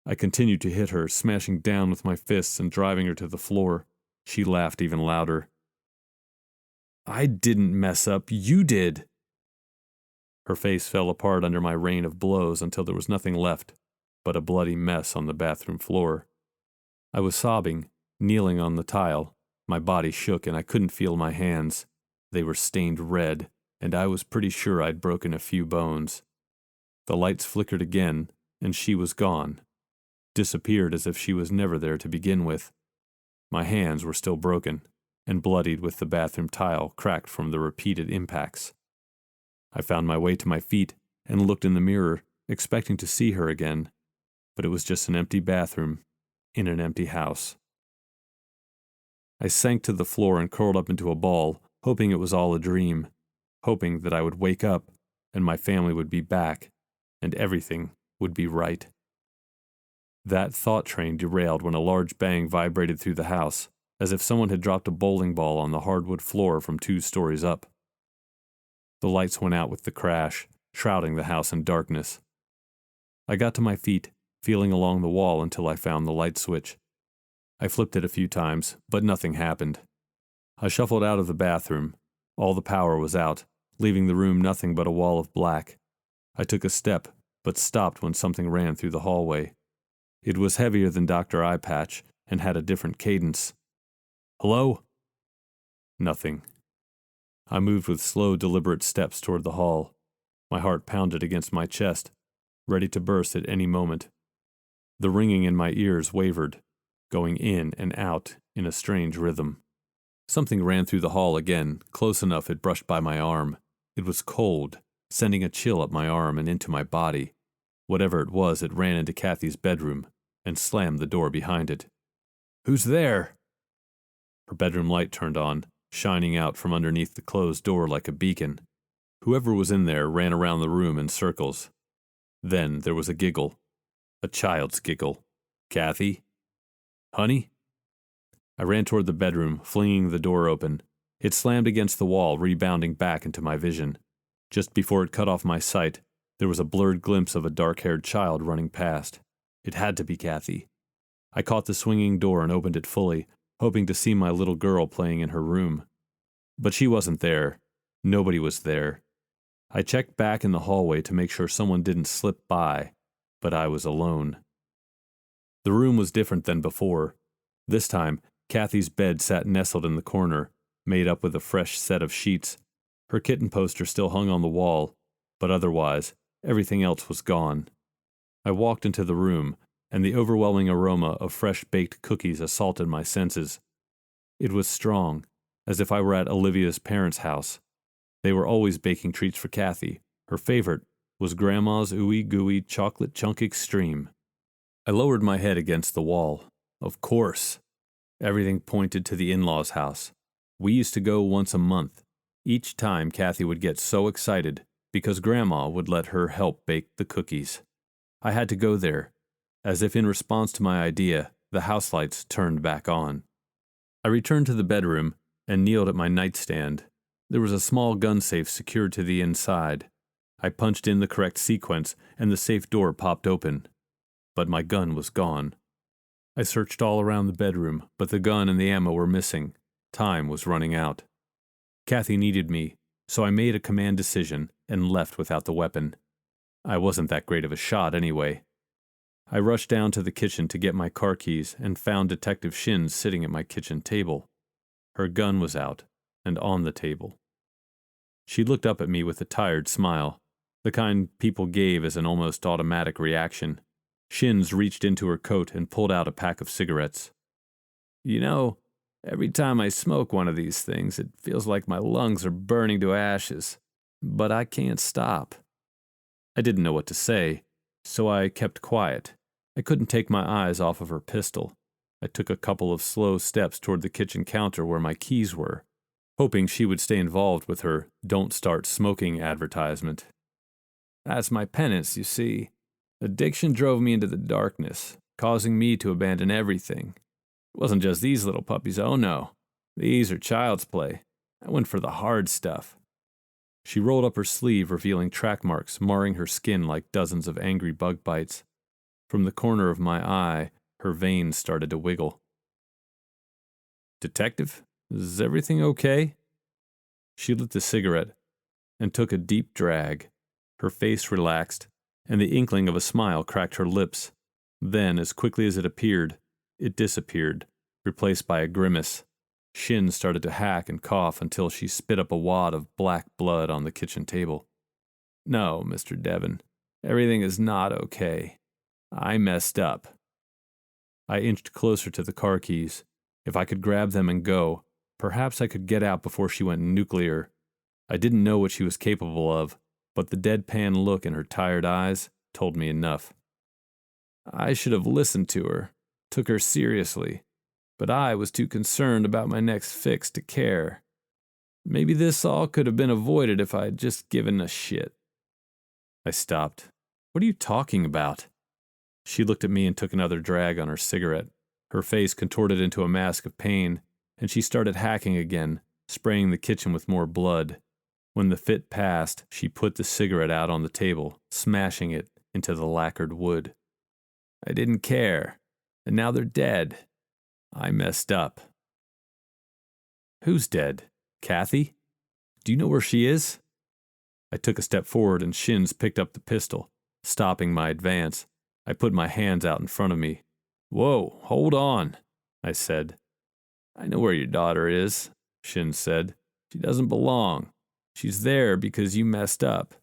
I continued to hit her, smashing down with my fists and driving her to the floor. She laughed even louder. "I didn't mess up, you did." Her face fell apart under my rain of blows until there was nothing left but a bloody mess on the bathroom floor. I was sobbing, kneeling on the tile. My body shook and I couldn't feel my hands. They were stained red, and I was pretty sure I'd broken a few bones. The lights flickered again, and she was gone. Disappeared as if she was never there to begin with. My hands were still broken, and bloodied with the bathroom tile cracked from the repeated impacts. I found my way to my feet and looked in the mirror, expecting to see her again, but it was just an empty bathroom in an empty house. I sank to the floor and curled up into a ball, hoping it was all a dream, hoping that I would wake up and my family would be back and everything would be right. That thought train derailed when a large bang vibrated through the house, as if someone had dropped a bowling ball on the hardwood floor from 2 stories up. The lights went out with the crash, shrouding the house in darkness. I got to my feet, feeling along the wall until I found the light switch. I flipped it a few times, but nothing happened. I shuffled out of the bathroom. All the power was out, leaving the room nothing but a wall of black. I took a step, but stopped when something ran through the hallway. It was heavier than Dr. Eye Patch and had a different cadence. "Hello?" Nothing. I moved with slow, deliberate steps toward the hall. My heart pounded against my chest, ready to burst at any moment. The ringing in my ears wavered, going in and out in a strange rhythm. Something ran through the hall again, close enough it brushed by my arm. It was cold, sending a chill up my arm and into my body. Whatever it was, it ran into Kathy's bedroom and slammed the door behind it. "Who's there?" Her bedroom light turned on, shining out from underneath the closed door like a beacon. Whoever was in there ran around the room in circles. Then there was a giggle. A child's giggle. "Kathy? Honey?" I ran toward the bedroom, flinging the door open. It slammed against the wall, rebounding back into my vision. Just before it cut off my sight, there was a blurred glimpse of a dark-haired child running past. It had to be Kathy. I caught the swinging door and opened it fully, hoping to see my little girl playing in her room. But she wasn't there. Nobody was there. I checked back in the hallway to make sure someone didn't slip by, but I was alone. The room was different than before. This time, Kathy's bed sat nestled in the corner, made up with a fresh set of sheets. Her kitten poster still hung on the wall, but otherwise, everything else was gone. I walked into the room, and the overwhelming aroma of fresh-baked cookies assaulted my senses. It was strong, as if I were at Olivia's parents' house. They were always baking treats for Kathy. Her favorite was Grandma's ooey-gooey chocolate chunk extreme. I lowered my head against the wall. Of course. Everything pointed to the in-laws' house. We used to go once a month. Each time Kathy would get so excited because Grandma would let her help bake the cookies. I had to go there. As if in response to my idea, the house lights turned back on. I returned to the bedroom and kneeled at my nightstand. There was a small gun safe secured to the inside. I punched in the correct sequence, and the safe door popped open. But my gun was gone. I searched all around the bedroom, but the gun and the ammo were missing. Time was running out. Kathy needed me, so I made a command decision and left without the weapon. I wasn't that great of a shot anyway. I rushed down to the kitchen to get my car keys and found Detective Shins sitting at my kitchen table. Her gun was out and on the table. She looked up at me with a tired smile, the kind people gave as an almost automatic reaction. Shins reached into her coat and pulled out a pack of cigarettes. "You know, every time I smoke one of these things, it feels like my lungs are burning to ashes, but I can't stop." I didn't know what to say, so I kept quiet. I couldn't take my eyes off of her pistol. I took a couple of slow steps toward the kitchen counter where my keys were, hoping she would stay involved with her "Don't Start Smoking" advertisement. "That's my penance, you see. Addiction drove me into the darkness, causing me to abandon everything. It wasn't just these little puppies, oh no. These are child's play. I went for the hard stuff." She rolled up her sleeve, revealing track marks marring her skin like dozens of angry bug bites. From the corner of my eye, her veins started to wiggle. "Detective, is everything okay?" She lit the cigarette and took a deep drag. Her face relaxed, and the inkling of a smile cracked her lips. Then, as quickly as it appeared, it disappeared, replaced by a grimace. Shin started to hack and cough until she spit up a wad of black blood on the kitchen table. "No, Mr. Devon, everything is not okay. I messed up." I inched closer to the car keys. If I could grab them and go, perhaps I could get out before she went nuclear. I didn't know what she was capable of, but the deadpan look in her tired eyes told me enough. "I should have listened to her, took her seriously, but I was too concerned about my next fix to care. Maybe this all could have been avoided if I had just given a shit." I stopped. "What are you talking about?" She looked at me and took another drag on her cigarette. Her face contorted into a mask of pain, and she started hacking again, spraying the kitchen with more blood. When the fit passed, she put the cigarette out on the table, smashing it into the lacquered wood. "I didn't care, and now they're dead. I messed up." "Who's dead? Kathy? Do you know where she is?" I took a step forward and Shins picked up the pistol, stopping my advance. I put my hands out in front of me. "Whoa, hold on," I said. "I know where your daughter is," Shins said. "She doesn't belong. She's there because you messed up."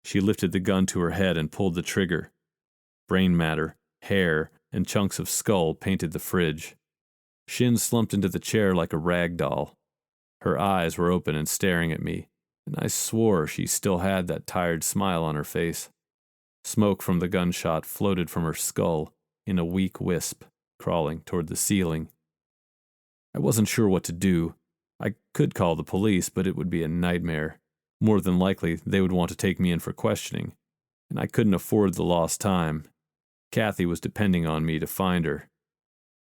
She lifted the gun to her head and pulled the trigger. Brain matter, hair, and chunks of skull painted the fridge. Shin slumped into the chair like a rag doll. Her eyes were open and staring at me, and I swore she still had that tired smile on her face. Smoke from the gunshot floated from her skull in a weak wisp, crawling toward the ceiling. I wasn't sure what to do. I could call the police, but it would be a nightmare. More than likely, they would want to take me in for questioning, and I couldn't afford the lost time. Kathy was depending on me to find her.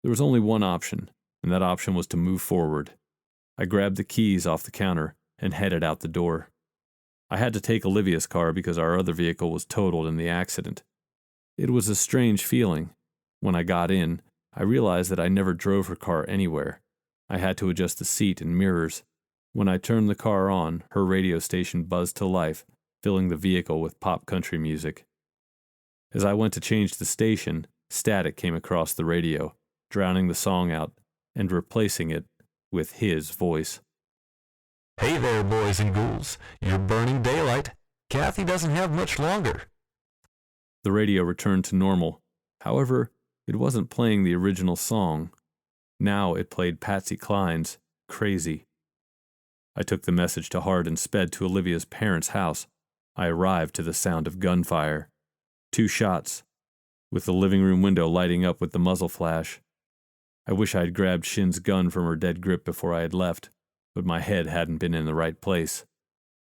There was only one option, and that option was to move forward. I grabbed the keys off the counter and headed out the door. I had to take Olivia's car because our other vehicle was totaled in the accident. It was a strange feeling. When I got in, I realized that I never drove her car anywhere. I had to adjust the seat and mirrors. When I turned the car on, her radio station buzzed to life, filling the vehicle with pop country music. As I went to change the station, static came across the radio, drowning the song out and replacing it with his voice. "Hey there, boys and ghouls. You're burning daylight. Kathy doesn't have much longer." The radio returned to normal. However, it wasn't playing the original song. Now it played Patsy Cline's Crazy. I took the message to heart and sped to Olivia's parents' house. I arrived to the sound of gunfire. 2 shots, with the living room window lighting up with the muzzle flash. I wish I had grabbed Shin's gun from her dead grip before I had left, but my head hadn't been in the right place.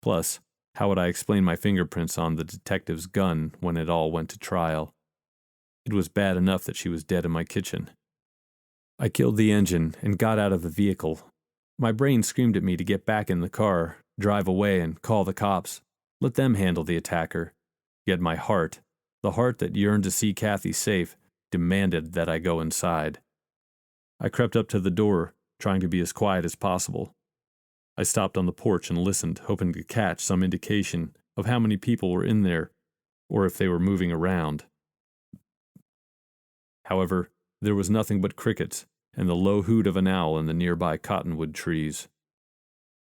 Plus, how would I explain my fingerprints on the detective's gun when it all went to trial? It was bad enough that she was dead in my kitchen. I killed the engine and got out of the vehicle. My brain screamed at me to get back in the car, drive away, and call the cops. Let them handle the attacker. Yet my heart, the heart that yearned to see Kathy safe, demanded that I go inside. I crept up to the door, trying to be as quiet as possible. I stopped on the porch and listened, hoping to catch some indication of how many people were in there, or if they were moving around. However, there was nothing but crickets and the low hoot of an owl in the nearby cottonwood trees.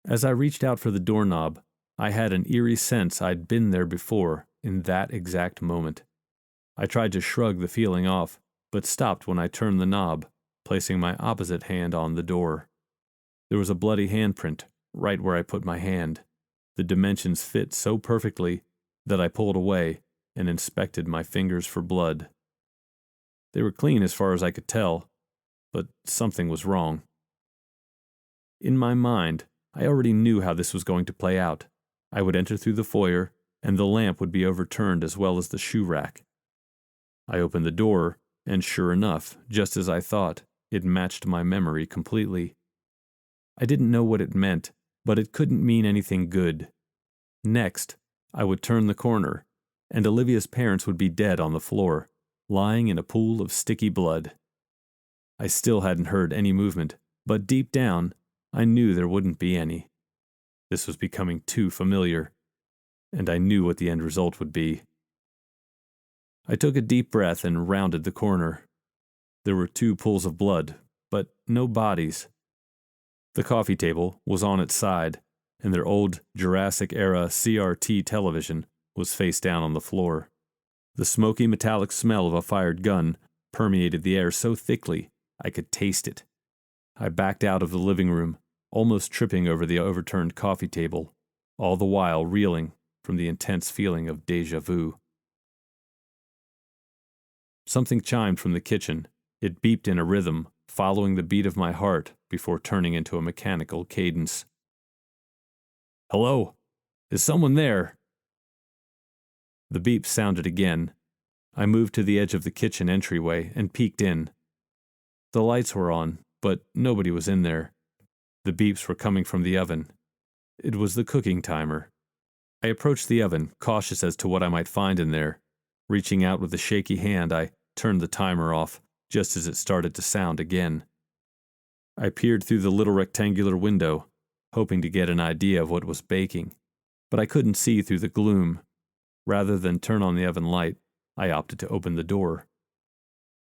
As I reached out for the doorknob, I had an eerie sense I'd been there before in that exact moment. I tried to shrug the feeling off, but stopped when I turned the knob, placing my opposite hand on the door. There was a bloody handprint right where I put my hand. The dimensions fit so perfectly that I pulled away and inspected my fingers for blood. They were clean as far as I could tell, but something was wrong. In my mind, I already knew how this was going to play out. I would enter through the foyer, and the lamp would be overturned as well as the shoe rack. I opened the door, and sure enough, just as I thought, it matched my memory completely. I didn't know what it meant, but it couldn't mean anything good. Next, I would turn the corner, and Olivia's parents would be dead on the floor, lying in a pool of sticky blood. I still hadn't heard any movement, but deep down, I knew there wouldn't be any. This was becoming too familiar, and I knew what the end result would be. I took a deep breath and rounded the corner. There were 2 pools of blood, but no bodies. The coffee table was on its side, and their old Jurassic-era CRT television was face down on the floor. The smoky metallic smell of a fired gun permeated the air so thickly I could taste it. I backed out of the living room, almost tripping over the overturned coffee table, all the while reeling from the intense feeling of déjà vu. Something chimed from the kitchen. It beeped in a rhythm, following the beat of my heart before turning into a mechanical cadence. "Hello? Is someone there?" The beep sounded again. I moved to the edge of the kitchen entryway and peeked in. The lights were on, but nobody was in there. The beeps were coming from the oven. It was the cooking timer. I approached the oven, cautious as to what I might find in there. Reaching out with a shaky hand, I turned the timer off, just as it started to sound again. I peered through the little rectangular window, hoping to get an idea of what was baking, but I couldn't see through the gloom. Rather than turn on the oven light, I opted to open the door.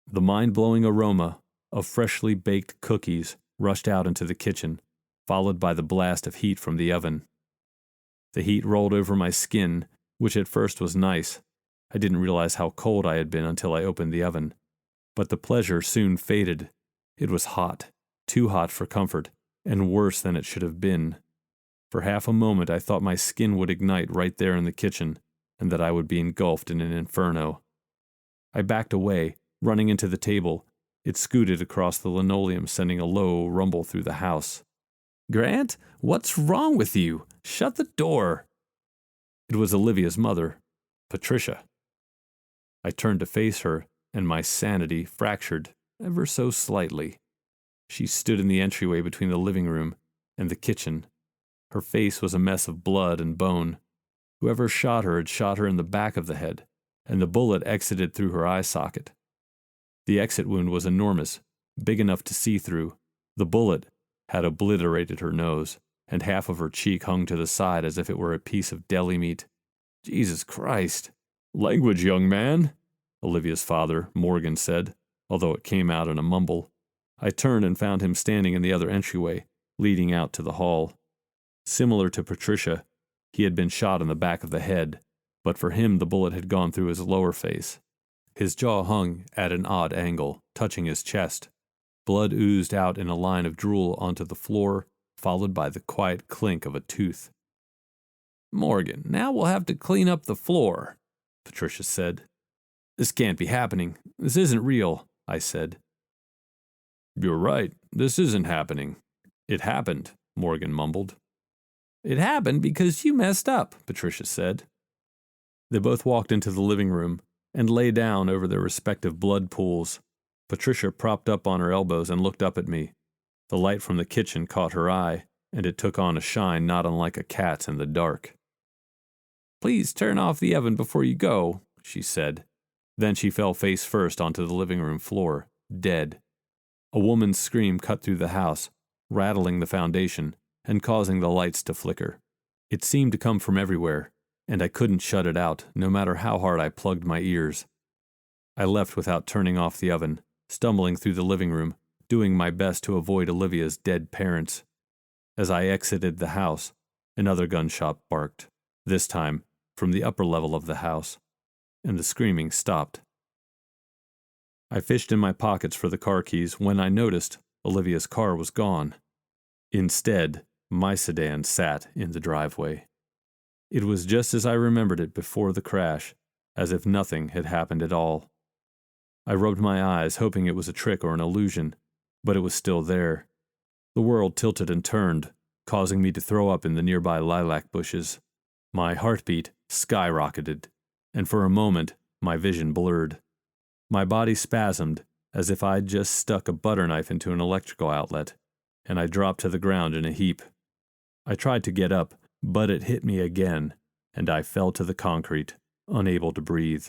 The mind-blowing aroma of freshly baked cookies rushed out into the kitchen, followed by the blast of heat from the oven. The heat rolled over my skin, which at first was nice. I didn't realize how cold I had been until I opened the oven. But the pleasure soon faded. It was hot, too hot for comfort, and worse than it should have been. For half a moment I thought my skin would ignite right there in the kitchen, and that I would be engulfed in an inferno. I backed away, running into the table. It scooted across the linoleum, sending a low rumble through the house. "Grant, what's wrong with you? Shut the door." It was Olivia's mother, Patricia. I turned to face her, and my sanity fractured ever so slightly. She stood in the entryway between the living room and the kitchen. Her face was a mess of blood and bone. Whoever shot her had shot her in the back of the head, and the bullet exited through her eye socket. The exit wound was enormous, big enough to see through. The bullet had obliterated her nose, and half of her cheek hung to the side as if it were a piece of deli meat. Jesus Christ! "Language, young man," Olivia's father, Morgan, said, although it came out in a mumble. I turned and found him standing in the other entryway, leading out to the hall. Similar to Patricia, he had been shot in the back of the head, but for him the bullet had gone through his lower face. His jaw hung at an odd angle, touching his chest. Blood oozed out in a line of drool onto the floor, followed by the quiet clink of a tooth. "Morgan, now we'll have to clean up the floor," Patricia said. "This can't be happening. This isn't real," I said. "You're right. This isn't happening. It happened," Morgan mumbled. "It happened because you messed up," Patricia said. They both walked into the living room and lay down over their respective blood pools. Patricia propped up on her elbows and looked up at me. The light from the kitchen caught her eye, and it took on a shine not unlike a cat's in the dark. "Please turn off the oven before you go," she said. Then she fell face first onto the living room floor, dead. A woman's scream cut through the house, rattling the foundation, and causing the lights to flicker. It seemed to come from everywhere, and I couldn't shut it out, no matter how hard I plugged my ears. I left without turning off the oven, stumbling through the living room, doing my best to avoid Olivia's dead parents. As I exited the house, another gunshot barked, this time from the upper level of the house, and the screaming stopped. I fished in my pockets for the car keys when I noticed Olivia's car was gone. Instead, my sedan sat in the driveway. It was just as I remembered it before the crash, as if nothing had happened at all. I rubbed my eyes, hoping it was a trick or an illusion, but it was still there. The world tilted and turned, causing me to throw up in the nearby lilac bushes. My heartbeat skyrocketed, and for a moment my vision blurred. My body spasmed as if I'd just stuck a butter knife into an electrical outlet, and I dropped to the ground in a heap. I tried to get up, but it hit me again, and I fell to the concrete, unable to breathe.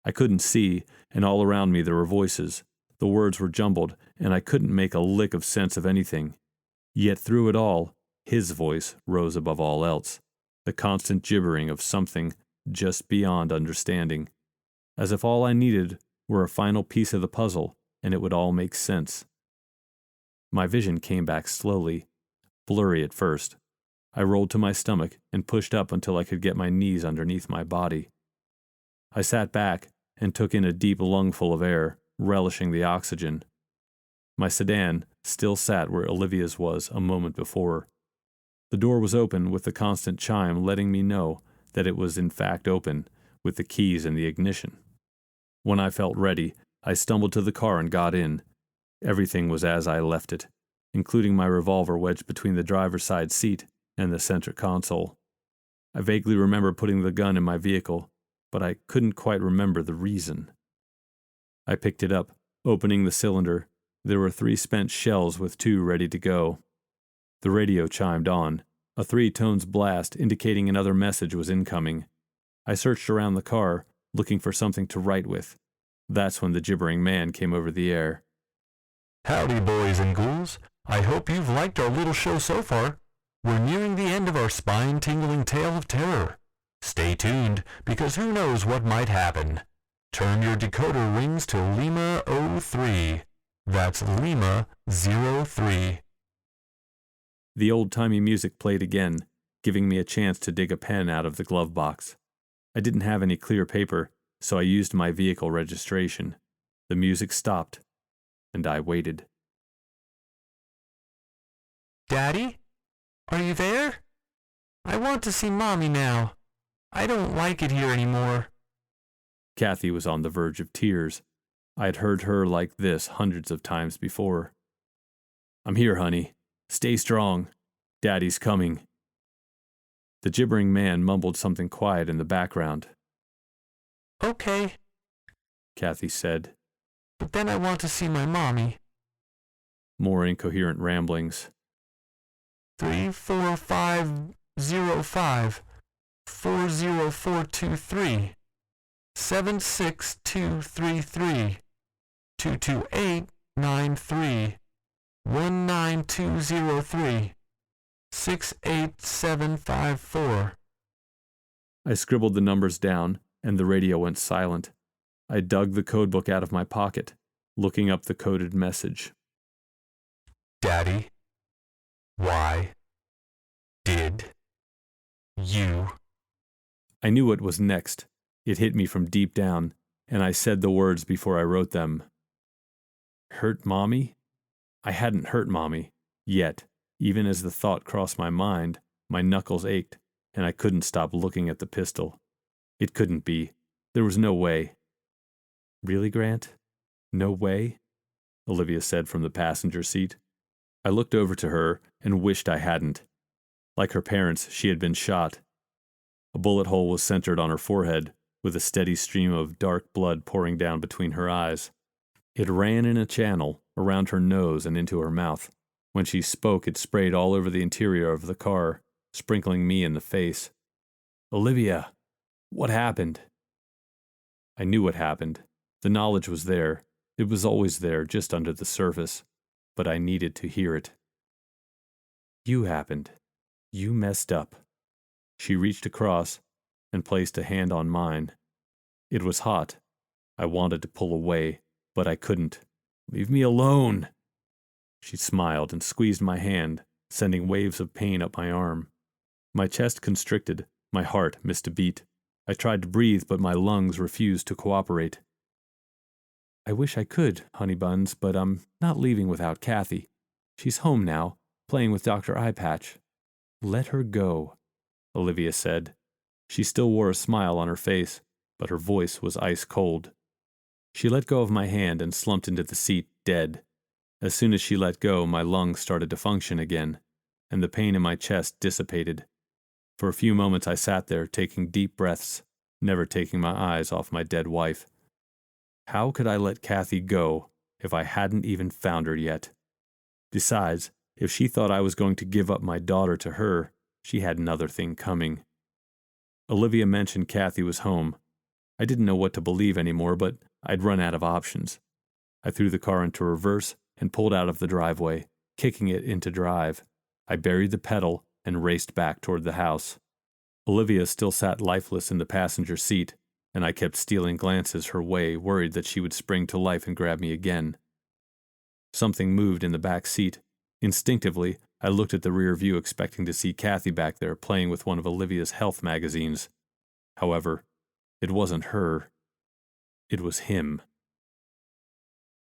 I couldn't see, and all around me there were voices. The words were jumbled, and I couldn't make a lick of sense of anything. Yet through it all, his voice rose above all else, the constant gibbering of something just beyond understanding, as if all I needed were a final piece of the puzzle, and it would all make sense. My vision came back slowly, blurry at first. I rolled to my stomach and pushed up until I could get my knees underneath my body. I sat back and took in a deep lungful of air, relishing the oxygen. My sedan still sat where Olivia's was a moment before. The door was open, with the constant chime letting me know that it was in fact open, with the keys in the ignition. When I felt ready, I stumbled to the car and got in. Everything was as I left it, including my revolver wedged between the driver's side seat and the center console. I vaguely remember putting the gun in my vehicle, but I couldn't quite remember the reason. I picked it up, opening the cylinder. There were 3 spent shells with 2 ready to go. The radio chimed on, a 3-tones blast indicating another message was incoming. I searched around the car, looking for something to write with. That's when the gibbering man came over the air. Howdy, boys and ghouls. I hope you've liked our little show so far. We're nearing the end of our spine-tingling tale of terror. Stay tuned, because who knows what might happen. Turn your decoder rings to Lima 03. That's Lima 03. The old-timey music played again, giving me a chance to dig a pen out of the glove box. I didn't have any clear paper, so I used my vehicle registration. The music stopped, and I waited. Daddy? Are you there? I want to see Mommy now. I don't like it here anymore. Kathy was on the verge of tears. I had heard her like this hundreds of times before. I'm here, honey. Stay strong. Daddy's coming. The gibbering man mumbled something quiet in the background. Okay, Kathy said. but then I want to see my Mommy. More incoherent ramblings. 34505 40423 76233 22893 19203 68754. I scribbled the numbers down, and the radio went silent. I dug the codebook out of my pocket, looking up the coded message. Daddy, why did you? I knew what was next. It hit me from deep down, and I said the words before I wrote them. Hurt Mommy? I hadn't hurt Mommy, yet. Even as the thought crossed my mind, my knuckles ached, and I couldn't stop looking at the pistol. It couldn't be. There was no way. Really, Grant? No way? Olivia said from the passenger seat. I looked over to her and wished I hadn't. Like her parents, she had been shot. A bullet hole was centered on her forehead, with a steady stream of dark blood pouring down between her eyes. It ran in a channel around her nose and into her mouth. When she spoke, it sprayed all over the interior of the car, sprinkling me in the face. Olivia, what happened? I knew what happened. The knowledge was there. It was always there, just under the surface. But I needed to hear it. You happened. You messed up. She reached across and placed a hand on mine. It was hot. I wanted to pull away, but I couldn't. Leave me alone! She smiled and squeezed my hand, sending waves of pain up my arm. My chest constricted. My heart missed a beat. I tried to breathe, but my lungs refused to cooperate. I wish I could, honey buns, but I'm not leaving without Kathy. She's home now, playing with Dr. Eyepatch. Let her go, Olivia said. She still wore a smile on her face, but her voice was ice cold. She let go of my hand and slumped into the seat, dead. As soon as she let go, my lungs started to function again, and the pain in my chest dissipated. For a few moments I sat there, taking deep breaths, never taking my eyes off my dead wife. How could I let Kathy go if I hadn't even found her yet? Besides, if she thought I was going to give up my daughter to her, she had another thing coming. Olivia mentioned Kathy was home. I didn't know what to believe anymore, but I'd run out of options. I threw the car into reverse and pulled out of the driveway, kicking it into drive. I buried the pedal and raced back toward the house. Olivia still sat lifeless in the passenger seat, and I kept stealing glances her way, worried that she would spring to life and grab me again. Something moved in the back seat. Instinctively, I looked at the rear view, expecting to see Kathy back there playing with one of Olivia's health magazines. However, it wasn't her. It was him.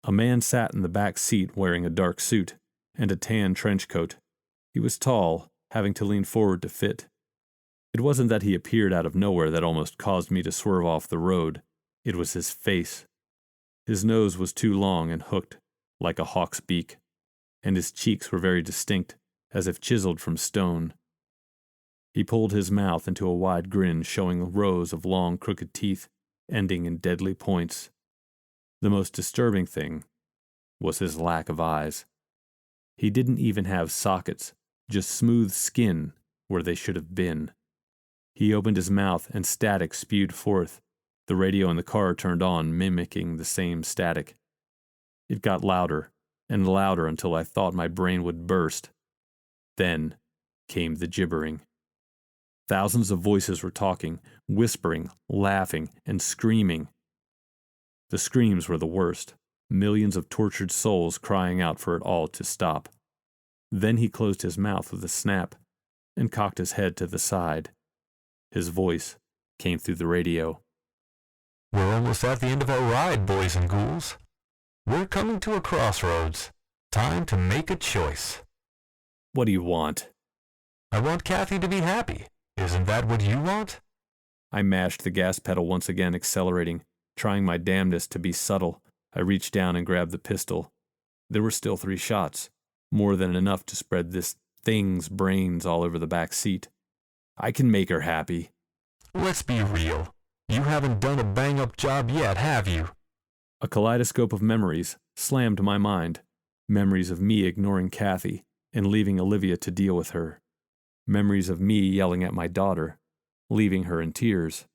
A man sat in the back seat wearing a dark suit and a tan trench coat. He was tall, having to lean forward to fit. It wasn't that he appeared out of nowhere that almost caused me to swerve off the road. It was his face. His nose was too long and hooked, like a hawk's beak, and his cheeks were very distinct, as if chiseled from stone. He pulled his mouth into a wide grin, showing rows of long, crooked teeth, ending in deadly points. The most disturbing thing was his lack of eyes. He didn't even have sockets, just smooth skin where they should have been. He opened his mouth and static spewed forth. The radio in the car turned on, mimicking the same static. It got louder and louder until I thought my brain would burst. Then came the gibbering. Thousands of voices were talking, whispering, laughing, and screaming. The screams were the worst, millions of tortured souls crying out for it all to stop. Then he closed his mouth with a snap and cocked his head to the side. His voice came through the radio. We're almost at the end of our ride, boys and ghouls. We're coming to a crossroads. Time to make a choice. What do you want? I want Kathy to be happy. Isn't that what you want? I mashed the gas pedal once again, accelerating, trying my damnedest to be subtle. I reached down and grabbed the pistol. There were still 3 shots, more than enough to spread this thing's brains all over the back seat. I can make her happy. Let's be real. You haven't done a bang-up job yet, have you? A kaleidoscope of memories slammed my mind. Memories of me ignoring Kathy and leaving Olivia to deal with her. Memories of me yelling at my daughter, leaving her in tears.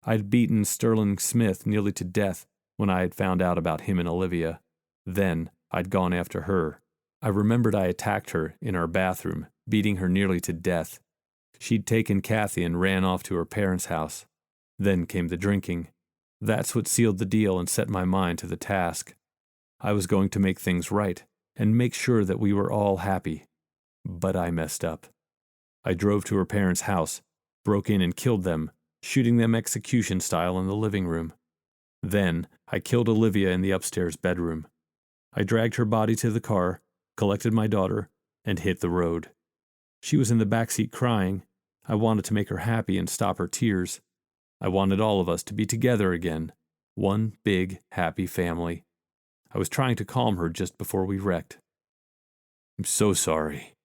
I'd beaten Sterling Smith nearly to death when I had found out about him and Olivia. Then I'd gone after her. I remembered I attacked her in our bathroom, beating her nearly to death. She'd taken Kathy and ran off to her parents' house. Then came the drinking. That's what sealed the deal and set my mind to the task. I was going to make things right and make sure that we were all happy. But I messed up. I drove to her parents' house, broke in and killed them, shooting them execution style in the living room. Then I killed Olivia in the upstairs bedroom. I dragged her body to the car, collected my daughter, and hit the road. She was in the backseat crying. I wanted to make her happy and stop her tears. I wanted all of us to be together again, one big, happy family. I was trying to calm her just before we wrecked. "I'm so sorry,"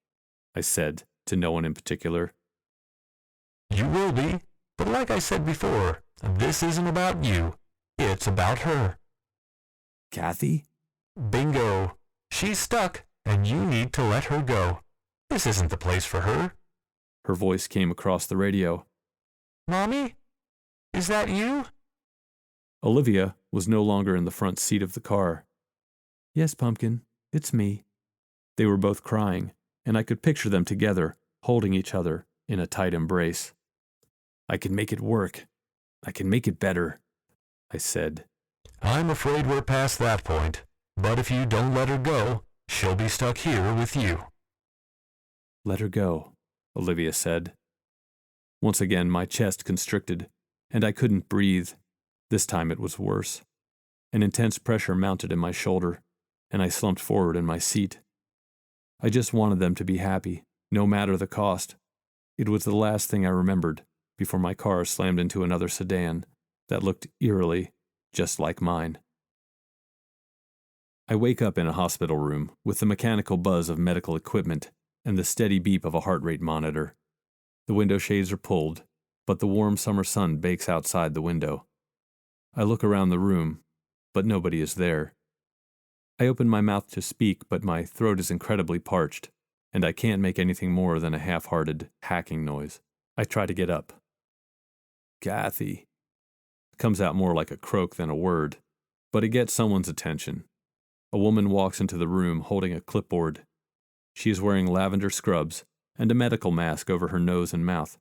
I said, to no one in particular. You will be, but like I said before, this isn't about you. It's about her. Kathy? Bingo. She's stuck, and you need to let her go. This isn't the place for her. Her voice came across the radio. Mommy? Is that you? Olivia was no longer in the front seat of the car. "Yes, Pumpkin, it's me." They were both crying, and I could picture them together, holding each other in a tight embrace. "I can make it work. I can make it better," I said. I'm afraid we're past that point, but if you don't let her go, she'll be stuck here with you. "Let her go," Olivia said. Once again, my chest constricted, and I couldn't breathe. This time it was worse. An intense pressure mounted in my shoulder, and I slumped forward in my seat. I just wanted them to be happy, no matter the cost. It was the last thing I remembered before my car slammed into another sedan that looked eerily just like mine. I wake up in a hospital room with the mechanical buzz of medical equipment and the steady beep of a heart rate monitor. The window shades are pulled, but the warm summer sun bakes outside the window. I look around the room, but nobody is there. I open my mouth to speak, but my throat is incredibly parched, and I can't make anything more than a half-hearted hacking noise. I try to get up. "Kathy." Comes out more like a croak than a word, but it gets someone's attention. A woman walks into the room holding a clipboard. She is wearing lavender scrubs and a medical mask over her nose and mouth.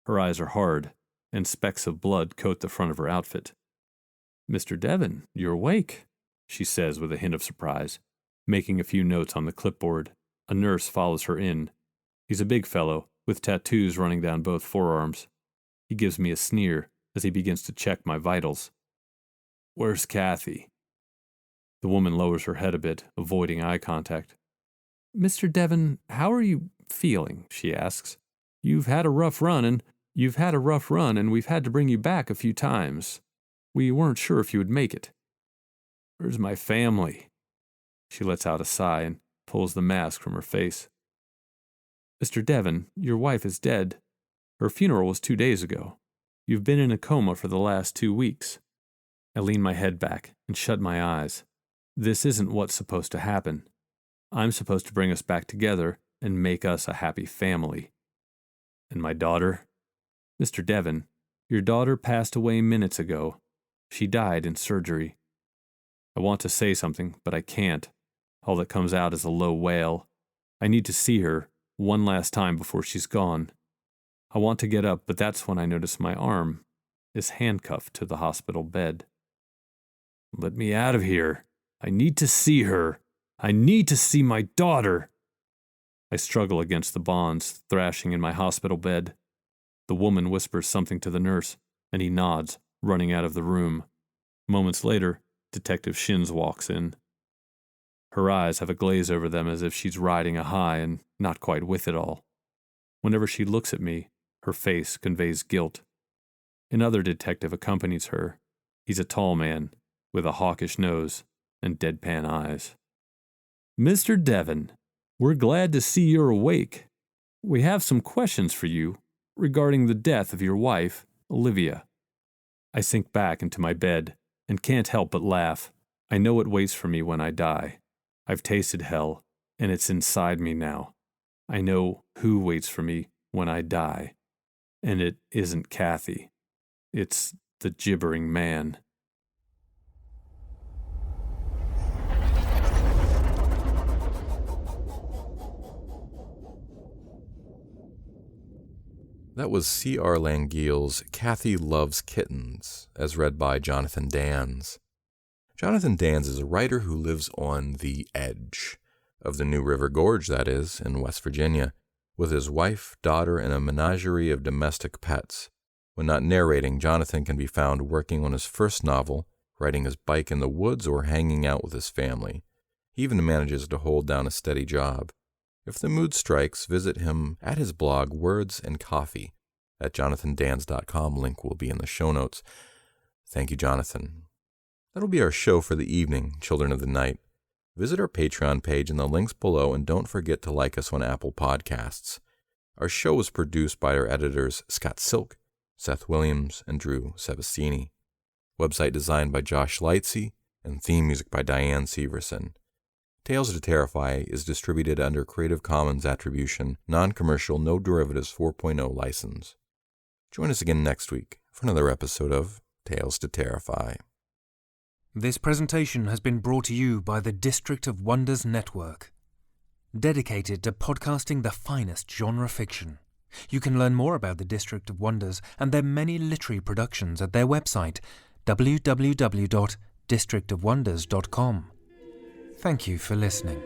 Her eyes are hard, and specks of blood coat the front of her outfit. "Mr. Devon, you're awake," she says with a hint of surprise, making a few notes on the clipboard. A nurse follows her in. He's a big fellow, with tattoos running down both forearms. He gives me a sneer as he begins to check my vitals. "Where's Kathy?" The woman lowers her head a bit, avoiding eye contact. "Mr. Devon, how are you feeling?" she asks. You've had a rough run, and we've had to bring you back a few times. We weren't sure if you would make it." "Where's my family?" She lets out a sigh and pulls the mask from her face. "Mr. Devon, your wife is dead. Her funeral was 2 days ago. You've been in a coma for the last 2 weeks. I lean my head back and shut my eyes. This isn't what's supposed to happen. I'm supposed to bring us back together and make us a happy family. And my daughter? Mr. Devon, your daughter passed away minutes ago. She died in surgery." I want to say something, but I can't. All that comes out is a low wail. I need to see her one last time before she's gone. I want to get up, but that's when I notice my arm is handcuffed to the hospital bed. "Let me out of here. I need to see her. I need to see my daughter." I struggle against the bonds thrashing in my hospital bed. The woman whispers something to the nurse, and he nods, running out of the room. Moments later, Detective Shins walks in. Her eyes have a glaze over them as if she's riding a high and not quite with it all. Whenever she looks at me, her face conveys guilt. Another detective accompanies her. He's a tall man, with a hawkish nose and deadpan eyes. "Mr. Devon, we're glad to see you're awake. We have some questions for you regarding the death of your wife, Olivia." I sink back into my bed and can't help but laugh. I know what waits for me when I die. I've tasted hell, and it's inside me now. I know who waits for me when I die. And it isn't Kathy. It's the gibbering man. That was C.R. Langille's Kathy Loves Kittens, as read by Jonathan Danz. Jonathan Danz is a writer who lives on the edge of the New River Gorge, that is, in West Virginia, with his wife, daughter, and a menagerie of domestic pets. When not narrating, Jonathan can be found working on his first novel, riding his bike in the woods, or hanging out with his family. He even manages to hold down a steady job. If the mood strikes, visit him at his blog, Words and Coffee, at jonathandanz.com. Link will be in the show notes. Thank you, Jonathan. That'll be our show for the evening, Children of the Night. Visit our Patreon page in the links below, and don't forget to like us on Apple Podcasts. Our show was produced by our editors Scott Silk, Seth Williams, and Drew Sebastini. Website designed by Josh Lightsey, and theme music by Diane Severson. Tales to Terrify is distributed under Creative Commons Attribution, Non-Commercial, No Derivatives 4.0 license. Join us again next week for another episode of Tales to Terrify. This presentation has been brought to you by the District of Wonders Network. dedicated to podcasting the finest genre fiction. You can learn more about the District of Wonders and their many literary productions at their website, www.districtofwonders.com. Thank you for listening.